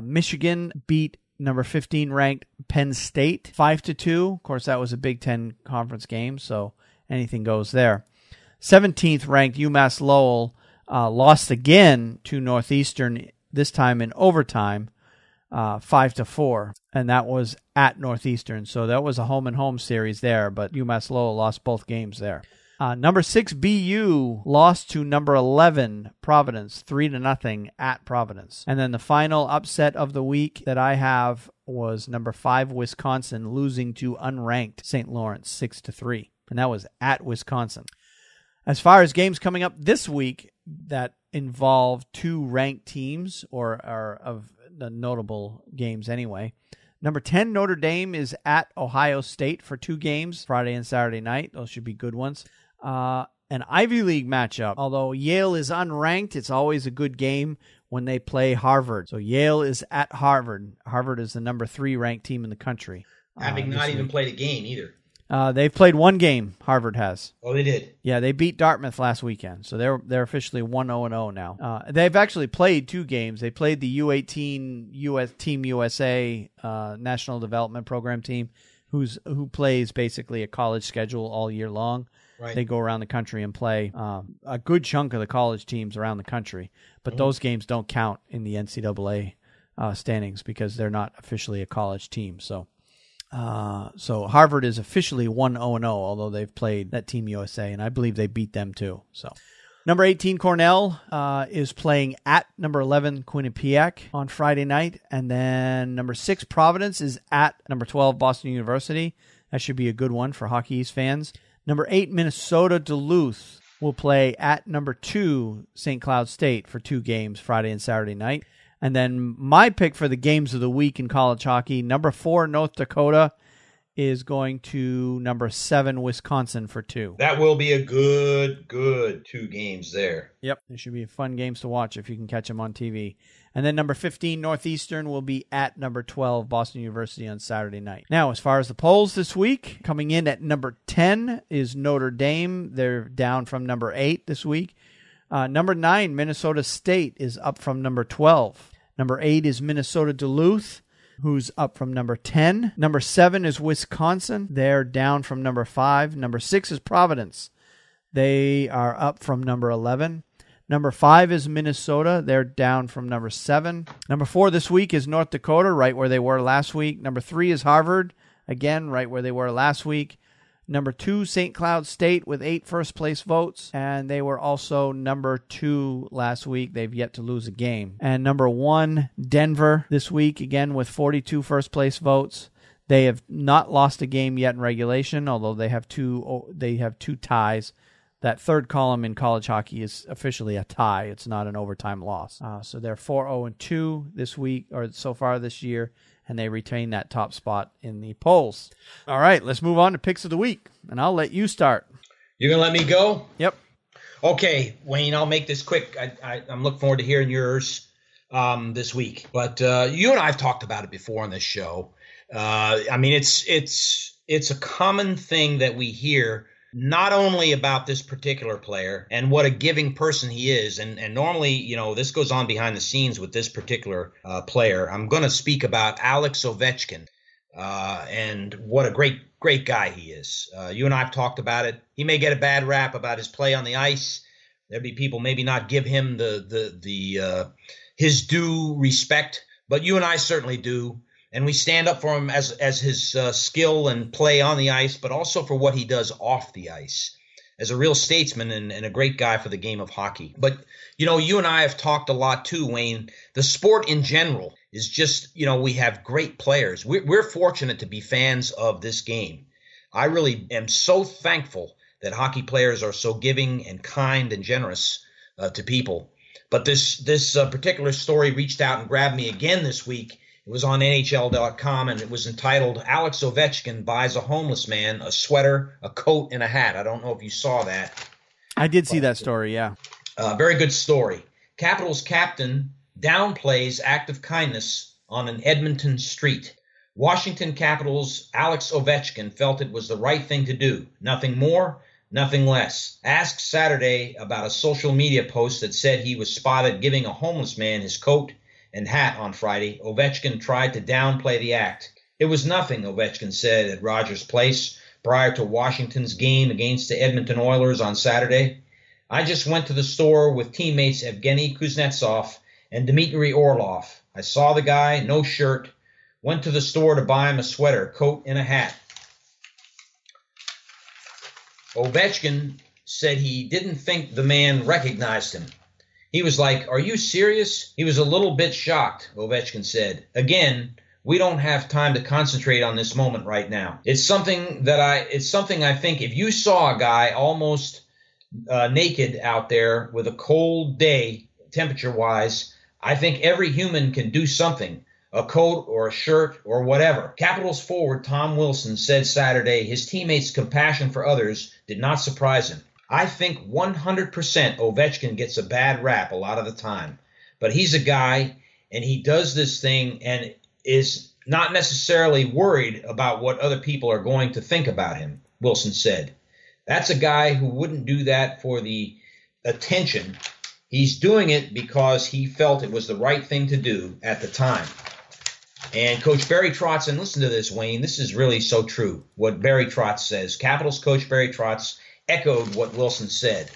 Michigan beat number 15 ranked Penn State 5-2. Of course, that was a Big Ten conference game, so anything goes there. 17th ranked UMass Lowell lost again to Northeastern, this time in overtime, 5-4, and that was at Northeastern. So that was a home-and-home series there, but UMass Lowell lost both games there. Number 6 BU lost to number 11 Providence 3-0 at Providence. And then the final upset of the week that I have was number 5 Wisconsin losing to unranked St. Lawrence 6-3. And that was at Wisconsin. As far as games coming up this week that involve 2 ranked teams, or are of the notable games anyway, number 10 Notre Dame is at Ohio State for 2 games, Friday and Saturday night. Those should be good ones. An Ivy League matchup. Although Yale is unranked, it's always a good game when they play Harvard. So Yale is at Harvard. Harvard is the number 3 ranked team in the country. Having not even played a game either. They've played 1 game, Harvard has. Oh, they did? Yeah, they beat Dartmouth last weekend, so they're officially 1-0-0 now. They've actually played 2 games. They played the U18 Team USA National Development Program team, who plays basically a college schedule all year long. Right. They go around the country and play a good chunk of the college teams around the country, but those games don't count in the NCAA standings because they're not officially a college team. So Harvard is officially 1-0-0, although they've played that Team USA, and I believe they beat them too. So, number 18 Cornell is playing at number 11 Quinnipiac on Friday night, and then number 6 Providence is at number 12 Boston University. That should be a good one for Hockey East fans. Number 8 Minnesota Duluth will play at number 2 St. Cloud State for 2 games Friday and Saturday night. And then my pick for the games of the week in college hockey, number 4 North Dakota is going to number 7 Wisconsin for 2. That will be a good 2 games there. Yep, they should be fun games to watch if you can catch them on TV. And then number 15 Northeastern will be at number 12 Boston University on Saturday night. Now, as far as the polls this week, coming in at number 10 is Notre Dame. They're down from number 8 this week. Number 9 Minnesota State is up from number 12. Number 8 is Minnesota Duluth, who's up from number 10. Number 7 is Wisconsin. They're down from number 5. Number 6 is Providence. They are up from number 11. Number 5 is Minnesota. They're down from number 7. Number 4 this week is North Dakota, right where they were last week. Number 3 is Harvard, again, right where they were last week. Number 2, St. Cloud State with 8 first-place votes, and they were also number 2 last week. They've yet to lose a game. And number 1, Denver this week, again with 42 first-place votes. They have not lost a game yet in regulation, although they have two ties. that third column in college hockey is officially a tie. It's not an overtime loss. So they're 4-0-2 this week, or so far this year, and they retain that top spot in the polls. All right, let's move on to picks of the week, and I'll let you start. You're going to let me go? Yep. Okay, Wayne, I'll make this quick. I'm looking forward to hearing yours this week. But you and I have talked about it before on this show. I mean, it's a common thing that we hear, not only about this particular player and what a giving person he is, and normally, you know, this goes on behind the scenes with this particular player. I'm going to speak about Alex Ovechkin and what a great guy he is. You and I have talked about it. He may get a bad rap about his play on the ice. There'd be people maybe not give him his due respect, but you and I certainly do. And we stand up for him as his skill and play on the ice, but also for what he does off the ice as a real statesman and a great guy for the game of hockey. But, you know, you and I have talked a lot too, Wayne. The sport in general is just, you know, we have great players. We're fortunate to be fans of this game. I really am so thankful that hockey players are so giving and kind and generous to people. But this particular story reached out and grabbed me again this week. It was on NHL.com, and it was entitled, Alex Ovechkin buys a homeless man a sweater, a coat, and a hat. I don't know if you saw that. I did see that story, yeah. Very good story. Capitals captain downplays act of kindness on an Edmonton street. Washington Capitals' Alex Ovechkin felt it was the right thing to do. Nothing more, nothing less. Asked Saturday about a social media post that said he was spotted giving a homeless man his coat and hat on Friday, Ovechkin tried to downplay the act. It was nothing, Ovechkin said at Rogers Place prior to Washington's game against the Edmonton Oilers on Saturday. I just went to the store with teammates Evgeny Kuznetsov and Dmitry Orlov. I saw the guy, no shirt, went to the store to buy him a sweater, coat, and a hat. Ovechkin said he didn't think the man recognized him. He was like, "Are you serious?" He was a little bit shocked, Ovechkin said. Again, we don't have time to concentrate on this moment right now. It's something I think if you saw a guy almost naked out there with a cold day, temperature-wise, I think every human can do something, a coat or a shirt or whatever. Capitals forward Tom Wilson said Saturday his teammates' compassion for others did not surprise him. I think 100% Ovechkin gets a bad rap a lot of the time. But he's a guy, and he does this thing and is not necessarily worried about what other people are going to think about him, Wilson said. That's a guy who wouldn't do that for the attention. He's doing it because he felt it was the right thing to do at the time. And Coach Barry Trotz, and listen to this, Wayne, this is really so true, what Barry Trotz says. Capitals coach Barry Trotz echoed what Wilson said.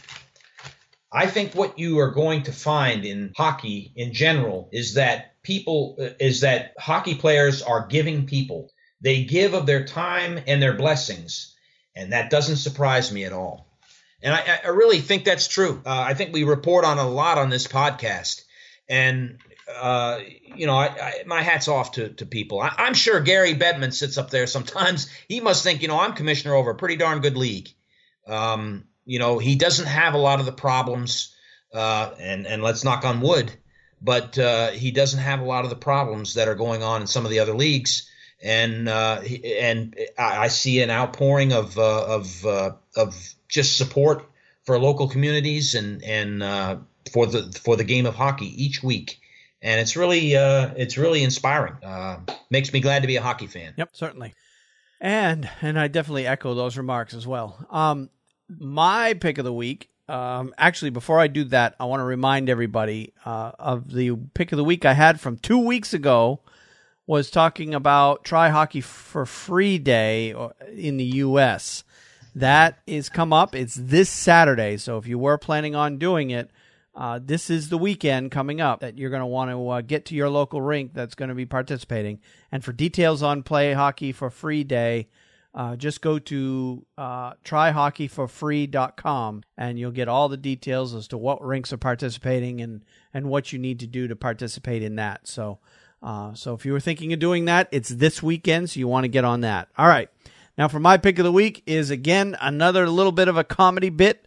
I think what you are going to find in hockey in general is that hockey players are giving people. They give of their time and their blessings, and that doesn't surprise me at all. And I really think that's true. I think we report on a lot on this podcast, and my hat's off to people. I'm sure Gary Bettman sits up there sometimes. He must think, I'm commissioner over a pretty darn good league. He doesn't have a lot of the problems, and let's knock on wood, but he doesn't have a lot of the problems that are going on in some of the other leagues. And I see an outpouring of just support for local communities and for the game of hockey each week. And it's really inspiring. Makes me glad to be a hockey fan. Yep, certainly. And I definitely echo those remarks as well. My pick of the week, actually, before I do that, I want to remind everybody of the pick of the week I had from 2 weeks ago was talking about Try Hockey for Free Day in the U.S. That is come up. It's this Saturday, so if you were planning on doing it, this is the weekend coming up that you're going to want to get to your local rink that's going to be participating. And for details on Play Hockey for Free Day, just go to tryhockeyforfree.com and you'll get all the details as to what rinks are participating and what you need to do to participate in that. So if you were thinking of doing that, it's this weekend, so you want to get on that. All right. Now for my pick of the week is, again, another little bit of a comedy bit.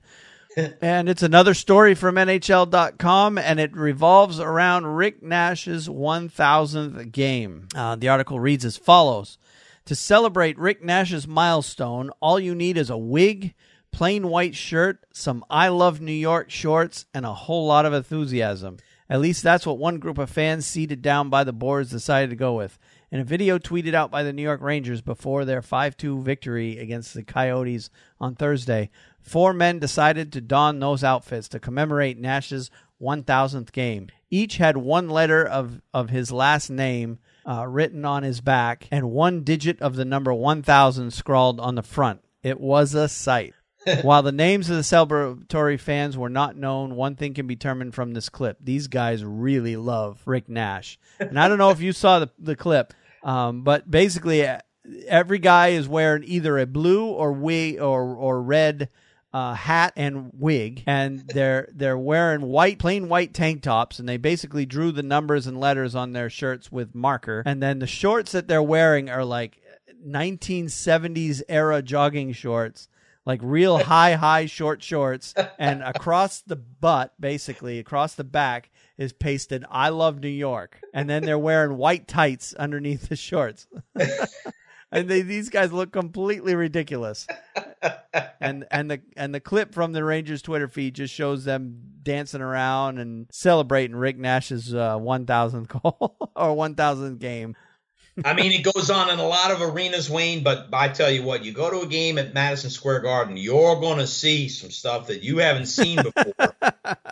And it's another story from NHL.com, and it revolves around Rick Nash's 1,000th game. The article reads as follows. To celebrate Rick Nash's milestone, all you need is a wig, plain white shirt, some I Love New York shorts, and a whole lot of enthusiasm. At least that's what one group of fans seated down by the boards decided to go with. In a video tweeted out by the New York Rangers before their 5-2 victory against the Coyotes on Thursday, 4 men decided to don those outfits to commemorate Nash's 1,000th game. Each had one letter of his last name written on his back and one digit of the number 1,000 scrawled on the front. It was a sight. While the names of the celebratory fans were not known, one thing can be determined from this clip. These guys really love Rick Nash. And I don't know if you saw the clip, but basically every guy is wearing either a blue or red hat and wig, and they're wearing plain white tank tops, and they basically drew the numbers and letters on their shirts with marker. And then the shorts that they're wearing are like 1970s era jogging shorts, like real high short shorts, and across the butt, basically across the back, is pasted I Love New York. And then they're wearing white tights underneath the shorts. And these guys look completely ridiculous. And the clip from the Rangers Twitter feed just shows them dancing around and celebrating Rick Nash's 1,000th goal or 1,000th game. I mean, it goes on in a lot of arenas, Wayne, but I tell you what, you go to a game at Madison Square Garden, you're going to see some stuff that you haven't seen before.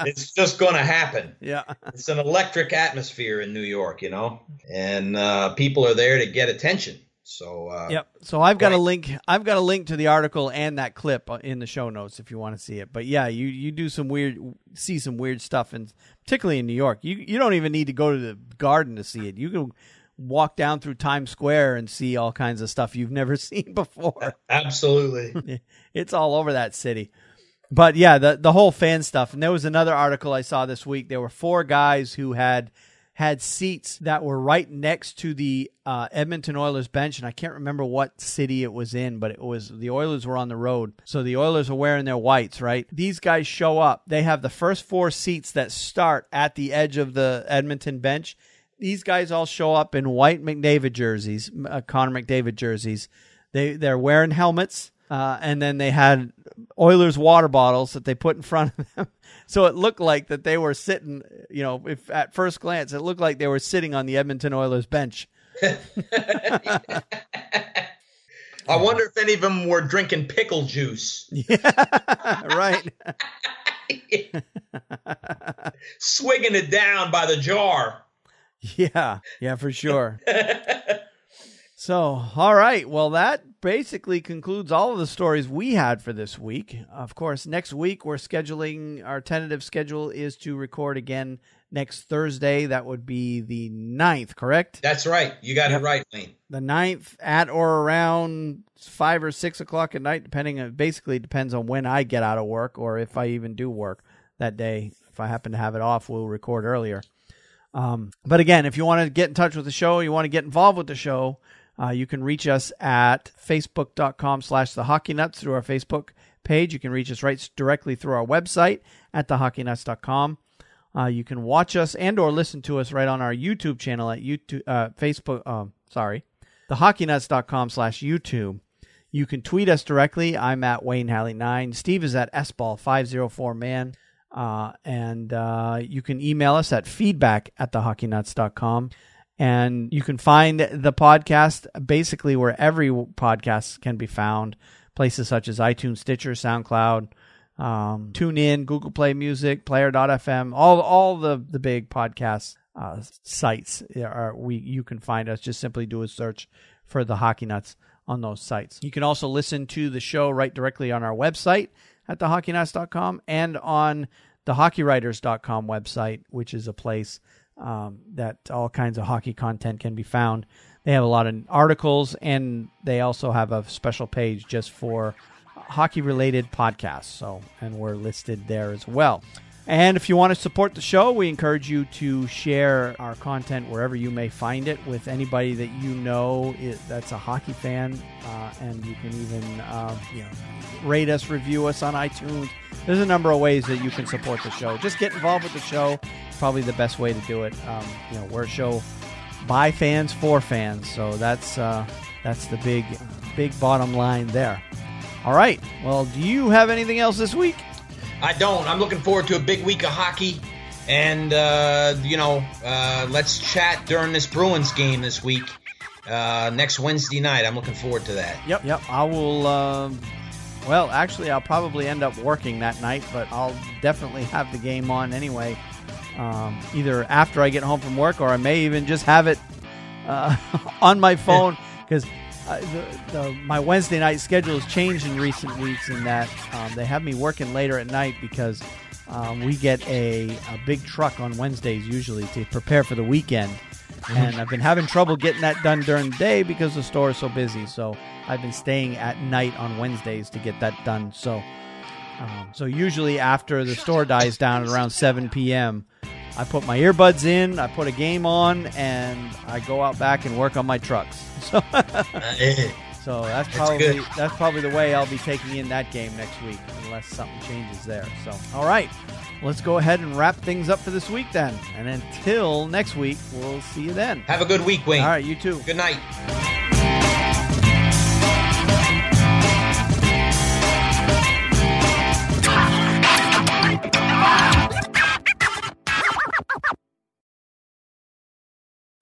It's just going to happen. Yeah. It's an electric atmosphere in New York, and people are there to get attention. So yep. So I've got a link. I've got a link to the article and that clip in the show notes if you want to see it. But yeah, you do see some weird stuff, and particularly in New York, you don't even need to go to the Garden to see it. You can walk down through Times Square and see all kinds of stuff you've never seen before. Absolutely. It's all over that city. But yeah, the whole fan stuff. And there was another article I saw this week. There were 4 guys who had seats that were right next to the Edmonton Oilers bench, and I can't remember what city it was in, but the Oilers were on the road, so the Oilers are wearing their whites, right? These guys show up. They have the first 4 seats that start at the edge of the Edmonton bench. These guys all show up in white McDavid jerseys, Connor McDavid jerseys. They're wearing helmets, and then they had Oilers water bottles that they put in front of them. So it looked like that they were sitting, if at first glance, it looked like they were sitting on the Edmonton Oilers bench. I wonder if any of them were drinking pickle juice. Yeah, right. Swigging it down by the jar. Yeah, for sure. So, all right. Well, that basically concludes all of the stories we had for this week. Of course, next week we're scheduling, our tentative schedule is to record again next Thursday. That would be the 9th, correct? That's right. You got it right, Wayne. The 9th at or around 5 or 6 o'clock at night, basically depends on when I get out of work or if I even do work that day. If I happen to have it off, we'll record earlier. But again, if you want to get in touch with the show, you want to get involved with the show, you can reach us at facebook.com/thehockeynuts through our Facebook page. You can reach us right directly through our website at thehockeynuts.com. You can watch us and or listen to us right on our YouTube channel at thehockeynuts.com/YouTube. You can tweet us directly. I'm at Wayne Halley 9. Steve is at sball504man. And you can email us at feedback@thehockeynuts.com. And you can find the podcast basically where every podcast can be found. Places such as iTunes, Stitcher, SoundCloud, TuneIn, Google Play Music, Player.fm, all the big podcast sites you can find us. Just simply do a search for the Hockey Nuts on those sites. You can also listen to the show right directly on our website at thehockeynuts.com and on the hockeywriters.com website, which is a place that all kinds of hockey content can be found. They have a lot of articles, and they also have a special page just for hockey-related podcasts. And we're listed there as well. And if you want to support the show, we encourage you to share our content wherever you may find it with anybody that you know that's a hockey fan. And you can even rate us, review us on iTunes. There's a number of ways that you can support the show. Just get involved with the show. It's probably the best way to do it. We're a show by fans for fans. So that's the big bottom line there. All right. Well, do you have anything else this week? I don't. I'm looking forward to a big week of hockey. And, let's chat during this Bruins game this week. Next Wednesday night. I'm looking forward to that. Yep. I will... I'll probably end up working that night, but I'll definitely have the game on anyway. Either after I get home from work, or I may even just have it on my phone, because my Wednesday night schedule has changed in recent weeks in that they have me working later at night because we get a big truck on Wednesdays usually to prepare for the weekend. And I've been having trouble getting that done during the day because the store is so busy. So I've been staying at night on Wednesdays to get that done. So usually after the store dies down at around 7 p.m., I put my earbuds in, I put a game on, and I go out back and work on my trucks. So that's probably the way I'll be taking in that game next week, unless something changes there. So, all right, let's go ahead and wrap things up for this week then. And until next week, we'll see you then. Have a good week, Wayne. All right, you too. Good night.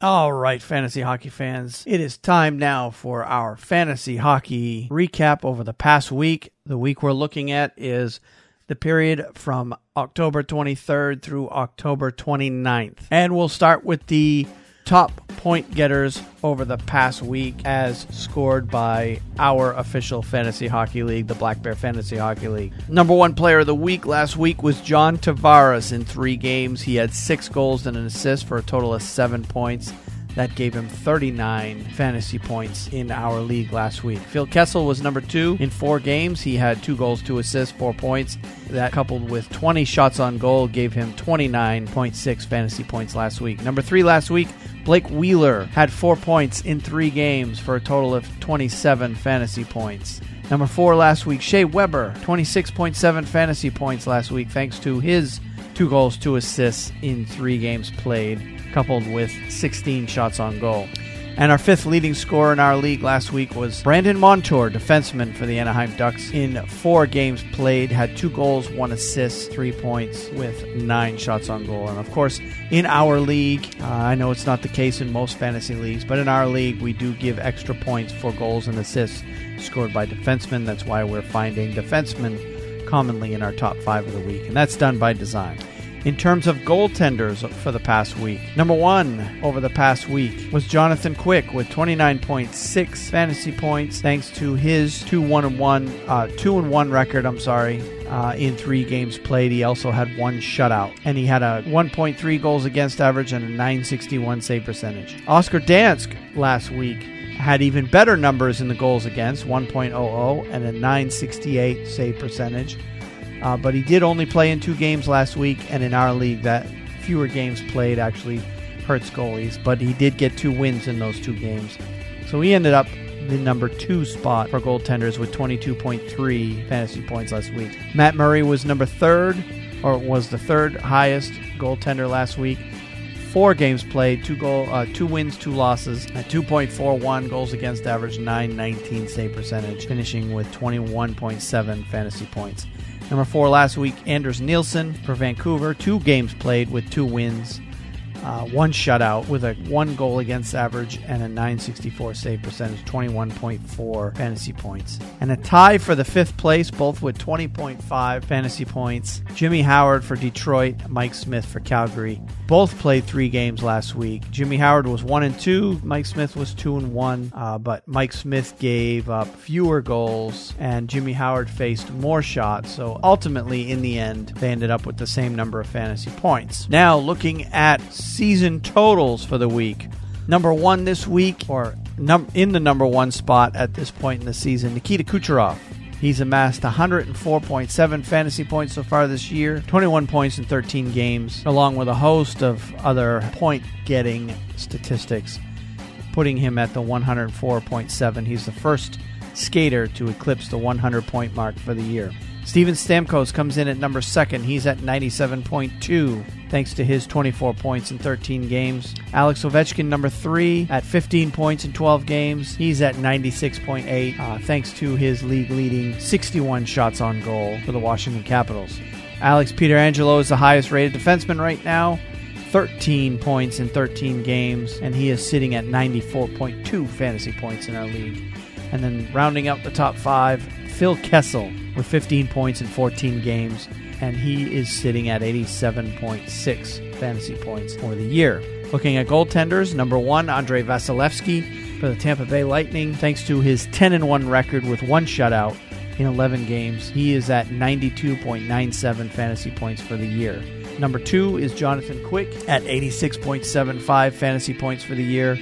All right, fantasy hockey fans, it is time now for our fantasy hockey recap over the past week. The week we're looking at is the period from October 23rd through October 29th. And we'll start with the top point getters over the past week as scored by our official fantasy hockey league, the Black Bear Fantasy Hockey League. Number one player of the week last week was John Tavares. In 3 games, he had 6 goals and an assist for a total of 7 points. That gave him 39 fantasy points in our league last week. Phil Kessel was number 2 in 4 games. He had 2 goals, 2 assists, 4 points. That coupled with 20 shots on goal gave him 29.6 fantasy points last week. Number 3 last week, Blake Wheeler had 4 points in 3 games for a total of 27 fantasy points. Number 4 last week, Shea Weber, 26.7 fantasy points last week thanks to his 2 goals, 2 assists in 3 games played, coupled with 16 shots on goal. And our 5th leading scorer in our league last week was Brandon Montour, defenseman for the Anaheim Ducks. In 4 games played, had 2 goals, 1 assist, 3 points with 9 shots on goal. And of course, in our league, I know it's not the case in most fantasy leagues, but in our league, we do give extra points for goals and assists scored by defensemen. That's why we're finding defensemen commonly in our top 5 of the week, and that's done by design. In terms of goaltenders for the past week, number 1 over the past week was Jonathan Quick with 29.6 fantasy points thanks to his 2-1 record, in 3 games played. He also had 1 shutout, and he had a 1.3 goals against average and a .961 save percentage. Oscar Dansk last week had even better numbers in the goals against, 1.00 and a .968 save percentage. But he did only play in 2 games last week, and in our league, that fewer games played actually hurts goalies. But he did get 2 wins in those 2 games. So he ended up the number 2 spot for goaltenders with 22.3 fantasy points last week. Matt Murray was was the 3rd highest goaltender last week. 4 games played, 2 wins, 2 losses, at 2.41 goals against average, .919 save percentage, finishing with 21.7 fantasy points. Number 4 last week, Anders Nielsen for Vancouver. 2 games played with 2 wins, 1 shutout with a 1 goal against average and a .964 save percentage, 21.4 fantasy points. And a tie for the 5th place, both with 20.5 fantasy points. Jimmy Howard for Detroit, Mike Smith for Calgary. Both played 3 games last week. Jimmy Howard was 1-2, Mike Smith was 2-1, but Mike Smith gave up fewer goals and Jimmy Howard faced more shots. So ultimately, in the end, they ended up with the same number of fantasy points. Now, looking at season totals for the week. Number 1 this week, or in the number 1 spot at this point in the season, Nikita Kucherov. He's amassed 104.7 fantasy points so far this year, 21 points in 13 games, along with a host of other point-getting statistics, putting him at the 104.7. He's the first skater to eclipse the 100-point mark for the year. Steven Stamkos comes in at number 2. He's at 97.2, thanks to his 24 points in 13 games. Alex Ovechkin, number 3, at 15 points in 12 games. He's at 96.8, thanks to his league-leading 61 shots on goal for the Washington Capitals. Alex Pietrangelo is the highest-rated defenseman right now, 13 points in 13 games, and he is sitting at 94.2 fantasy points in our league. And then rounding out the top 5, Phil Kessel with 15 points in 14 games, and he is sitting at 87.6 fantasy points for the year. Looking at goaltenders, number 1, Andrei Vasilevsky for the Tampa Bay Lightning. Thanks to his 10-1 record with 1 shutout in 11 games, he is at 92.97 fantasy points for the year. Number 2 is Jonathan Quick at 86.75 fantasy points for the year,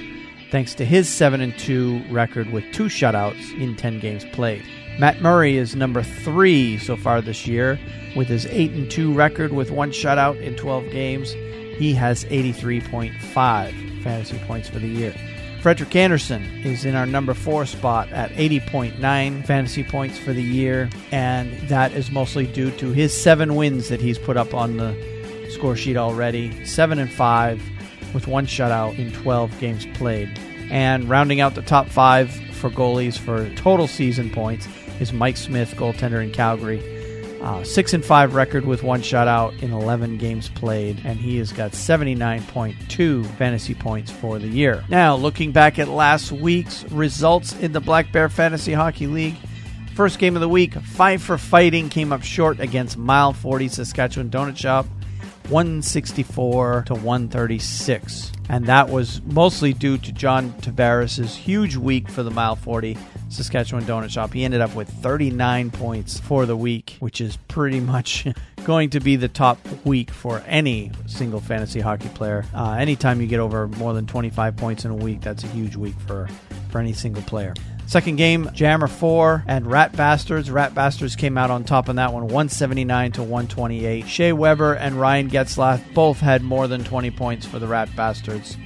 thanks to his 7-2 record with 2 shutouts in 10 games played. Matt Murray is number 3 so far this year with his 8-2 record with 1 shutout in 12 games. He has 83.5 fantasy points for the year. Frederik Andersen is in our number 4 spot at 80.9 fantasy points for the year, and that is mostly due to his 7 wins that he's put up on the score sheet already. 7-5 with 1 shutout in 12 games played. And rounding out the top 5 for goalies for total season points is Mike Smith, goaltender in Calgary. 6-5 record with 1 shutout in 11 games played, and he has got 79.2 fantasy points for the year. Now, looking back at last week's results in the Black Bear Fantasy Hockey League. First game of the week, Five for Fighting came up short against Mile 40 Saskatchewan Donut Shop, 164 to 136. And that was mostly due to John Tavares' huge week for the Mile 40 Saskatchewan Donut Shop. He ended up with 39 points for the week, which is pretty much going to be the top week for any single fantasy hockey player. Anytime you get over more than 25 points in a week, that's a huge week for any single player. Second game, Jammer 4 and Rat Bastards. Rat Bastards came out on top on that one, 179 to 128. Shea Weber and Ryan Getzlaff both had more than 20 points for the Rat Bastards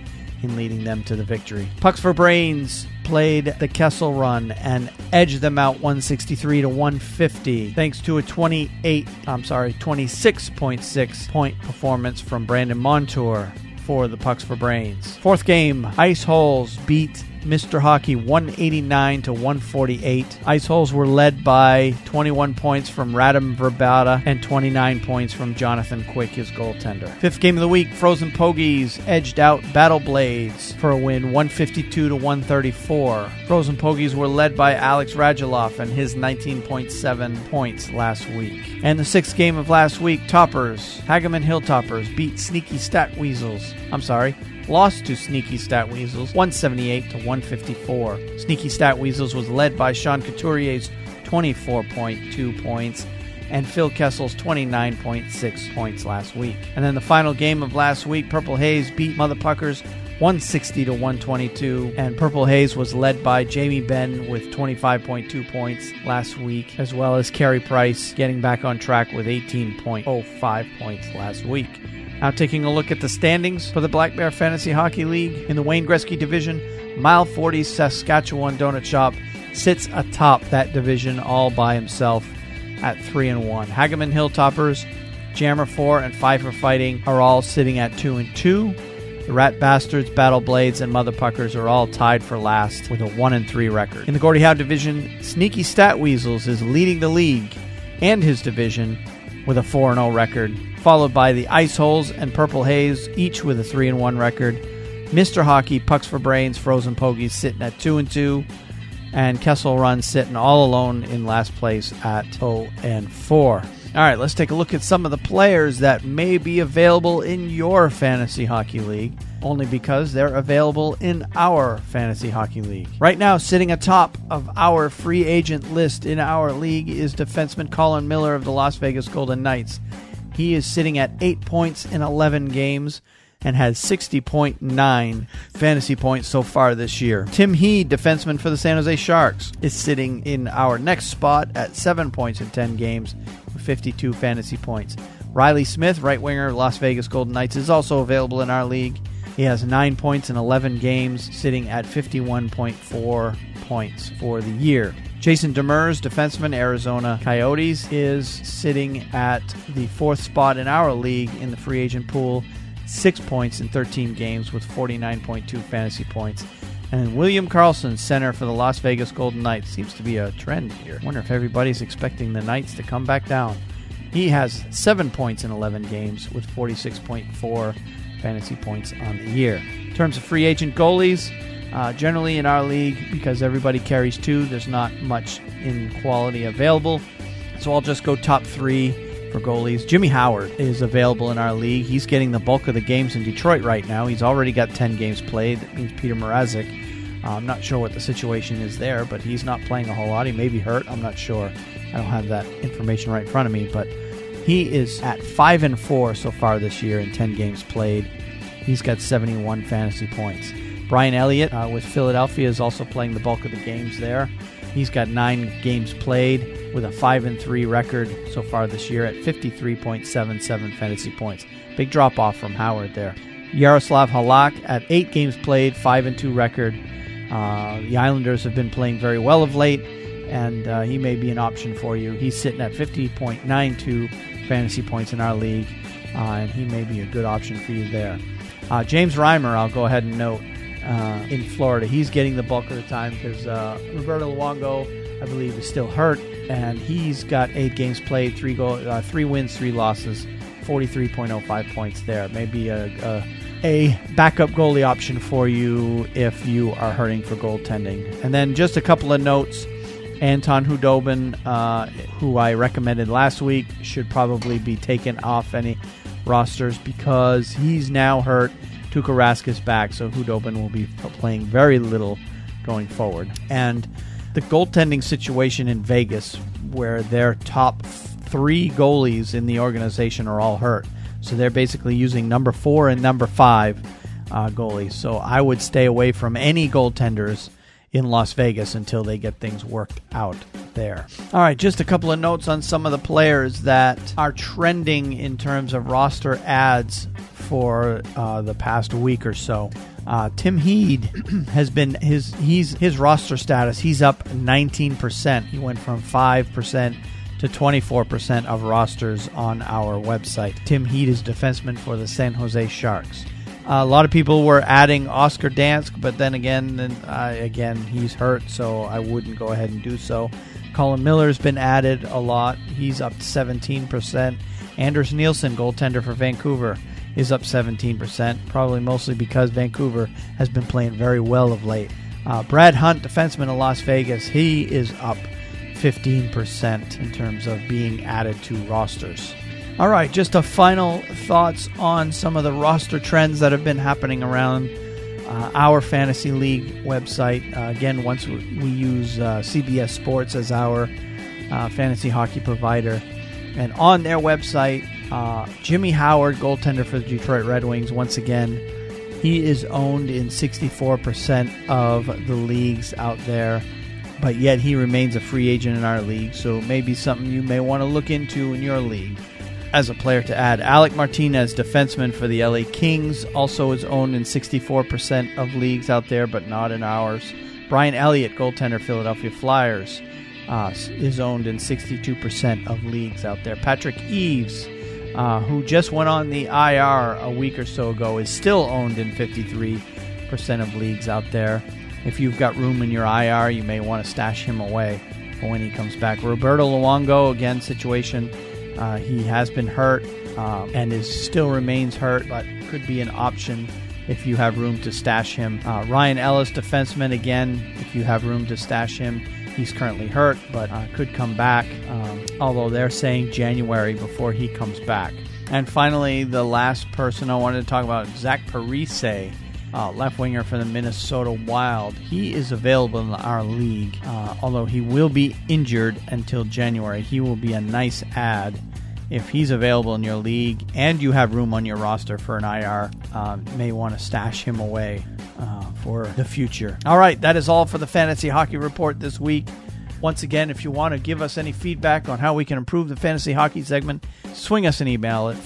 in leading them to the victory. Pucks for Brains played the Kessel Run and edged them out 163 to 150 thanks to a 26.6 point performance from Brandon Montour for the Pucks for Brains. Fourth game, Ice Holes beat Mr. Hockey 189 to 148. Ice Holes were led by 21 points from Radim Verbata and 29 points from Jonathan Quick, his goaltender. Fifth game of the week, Frozen Pogies edged out Battle Blades for a win 152 to 134. Frozen Pogies were led by Alex Radulov and his 19.7 points last week. And the sixth game of last week, Toppers, Hageman Hilltoppers beat lost to Sneaky Stat Weasels 178 to 154. Sneaky Stat Weasels was led by Sean Couturier's 24.2 points and Phil Kessel's 29.6 points last week. And then the final game of last week, Purple Haze beat Mother Puckers 160 to 122, and Purple Haze was led by Jamie Benn with 25.2 points last week, as well as Carey Price getting back on track with 18.05 points last week. Now taking a look at the standings for the Black Bear Fantasy Hockey League. In the Wayne Gretzky division, Mile 40 Saskatchewan Donut Shop sits atop that division all by himself at 3-1. Hageman Hilltoppers, Jammer 4, and Five for Fighting are all sitting at 2-2. The Rat Bastards, Battle Blades, and Mother Puckers are all tied for last with a 1-3 record. In the Gordie Howe division, Sneaky Stat Weasels is leading the league and his division with a 4-0 record, followed by the Ice Holes and Purple Haze, each with a 3-1 record. Mr. Hockey, Pucks for Brains, Frozen Pogies sitting at 2-2, and Kessel Run sitting all alone in last place at 0-4. All right, let's take a look at some of the players that may be available in your fantasy hockey league, only because they're available in our fantasy hockey league. Right now, sitting atop of our free agent list in our league is defenseman Colin Miller of the Las Vegas Golden Knights. He is sitting at 8 points in 11 games. and has 60.9 fantasy points so far this year. Tim Heed, defenseman for the San Jose Sharks, is sitting in our next spot at 7 points in 10 games with 52 fantasy points. Riley Smith, right winger, Las Vegas Golden Knights, is also available in our league. He has 9 points in 11 games, sitting at 51.4 points for the year. Jason Demers, defenseman, Arizona Coyotes, is sitting at the 4th spot in our league in the free agent pool, 6 points in 13 games with 49.2 fantasy points. And William Karlsson, center for the Las Vegas Golden Knights, seems to be a trend here. I wonder if everybody's expecting the Knights to come back down. He has 7 points in 11 games with 46.4 fantasy points on the year. In terms of free agent goalies, generally in our league, because everybody carries 2, there's not much in quality available. So I'll just go top 3 for goalies. Jimmy Howard is available in our league. He's getting the bulk of the games in Detroit right now. He's already got 10 games played. That means Peter Mrazek. I'm not sure what the situation is there, but he's not playing a whole lot. He may be hurt. I'm not sure. I don't have that information right in front of me, but he is at 5-4 so far this year in 10 games played. He's got 71 fantasy points. Brian Elliott with Philadelphia is also playing the bulk of the games there. He's got 9 games played with a 5-3 record so far this year at 53.77 fantasy points. Big drop-off from Howard there. Yaroslav Halak at 8 games played, 5-2 record. The Islanders have been playing very well of late, and he may be an option for you. He's sitting at 50.92 fantasy points in our league, and he may be a good option for you there. James Reimer, I'll go ahead and note, in Florida. He's getting the bulk of the time because Roberto Luongo, I believe, is still hurt, and he's got 8 games played, 3 wins, 3 losses, 43.05 points there. Maybe a backup goalie option for you if you are hurting for goaltending. And then just a couple of notes. Anton Khudobin, who I recommended last week, should probably be taken off any rosters because he's now hurt. Tuukka Rask is back, so Khudobin will be playing very little going forward. And the goaltending situation in Vegas, where their top 3 goalies in the organization are all hurt. So they're basically using number 4 and number 5 goalies. So I would stay away from any goaltenders in Las Vegas until they get things worked out there. All right, just a couple of notes on some of the players that are trending in terms of roster adds for the past week or so. Tim Heed has been his roster status. He's up 19%. He went from 5% to 24% of rosters on our website. Tim Heed is defenseman for the San Jose Sharks. A lot of people were adding Oscar Dansk, but then again, he's hurt, so I wouldn't go ahead and do so. Colin Miller's been added a lot. He's up 17%. Anders Nielsen, goaltender for Vancouver, is up 17%, probably mostly because Vancouver has been playing very well of late. Brad Hunt, defenseman of Las Vegas, he is up 15% in terms of being added to rosters. All right, just a final thoughts on some of the roster trends that have been happening around our Fantasy League website. Again, once we use CBS Sports as our fantasy hockey provider. And on their website, Jimmy Howard, goaltender for the Detroit Red Wings, once again, he is owned in 64% of the leagues out there, but yet he remains a free agent in our league, so maybe something you may want to look into in your league as a player to add. Alec Martinez, defenseman for the LA Kings, also is owned in 64% of leagues out there, but not in ours. Brian Elliott, goaltender, Philadelphia Flyers, is owned in 62% of leagues out there. Patrick Eaves, who just went on the IR a week or so ago, is still owned in 53% of leagues out there. If you've got room in your IR, you may want to stash him away for when he comes back. Roberto Luongo, again, situation. He has been hurt and still remains hurt, but could be an option if you have room to stash him. Ryan Ellis, defenseman, again, if you have room to stash him. He's currently hurt, but could come back, although they're saying January before he comes back. And finally, the last person I wanted to talk about, Zach Parise, left winger for the Minnesota Wild. He is available in our league, although he will be injured until January. He will be a nice add if he's available in your league and you have room on your roster for an IR, may want to stash him away for the future. All right, that is all for the Fantasy Hockey Report this week. Once again, if you want to give us any feedback on how we can improve the fantasy hockey segment, swing us an email at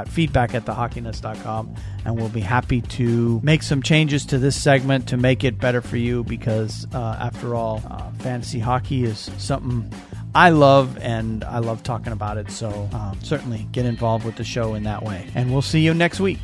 feedback@thehockeynuts.com, and we'll be happy to make some changes to this segment to make it better for you, because after all, fantasy hockey is something I love, and I love talking about it. So certainly get involved with the show in that way. And we'll see you next week.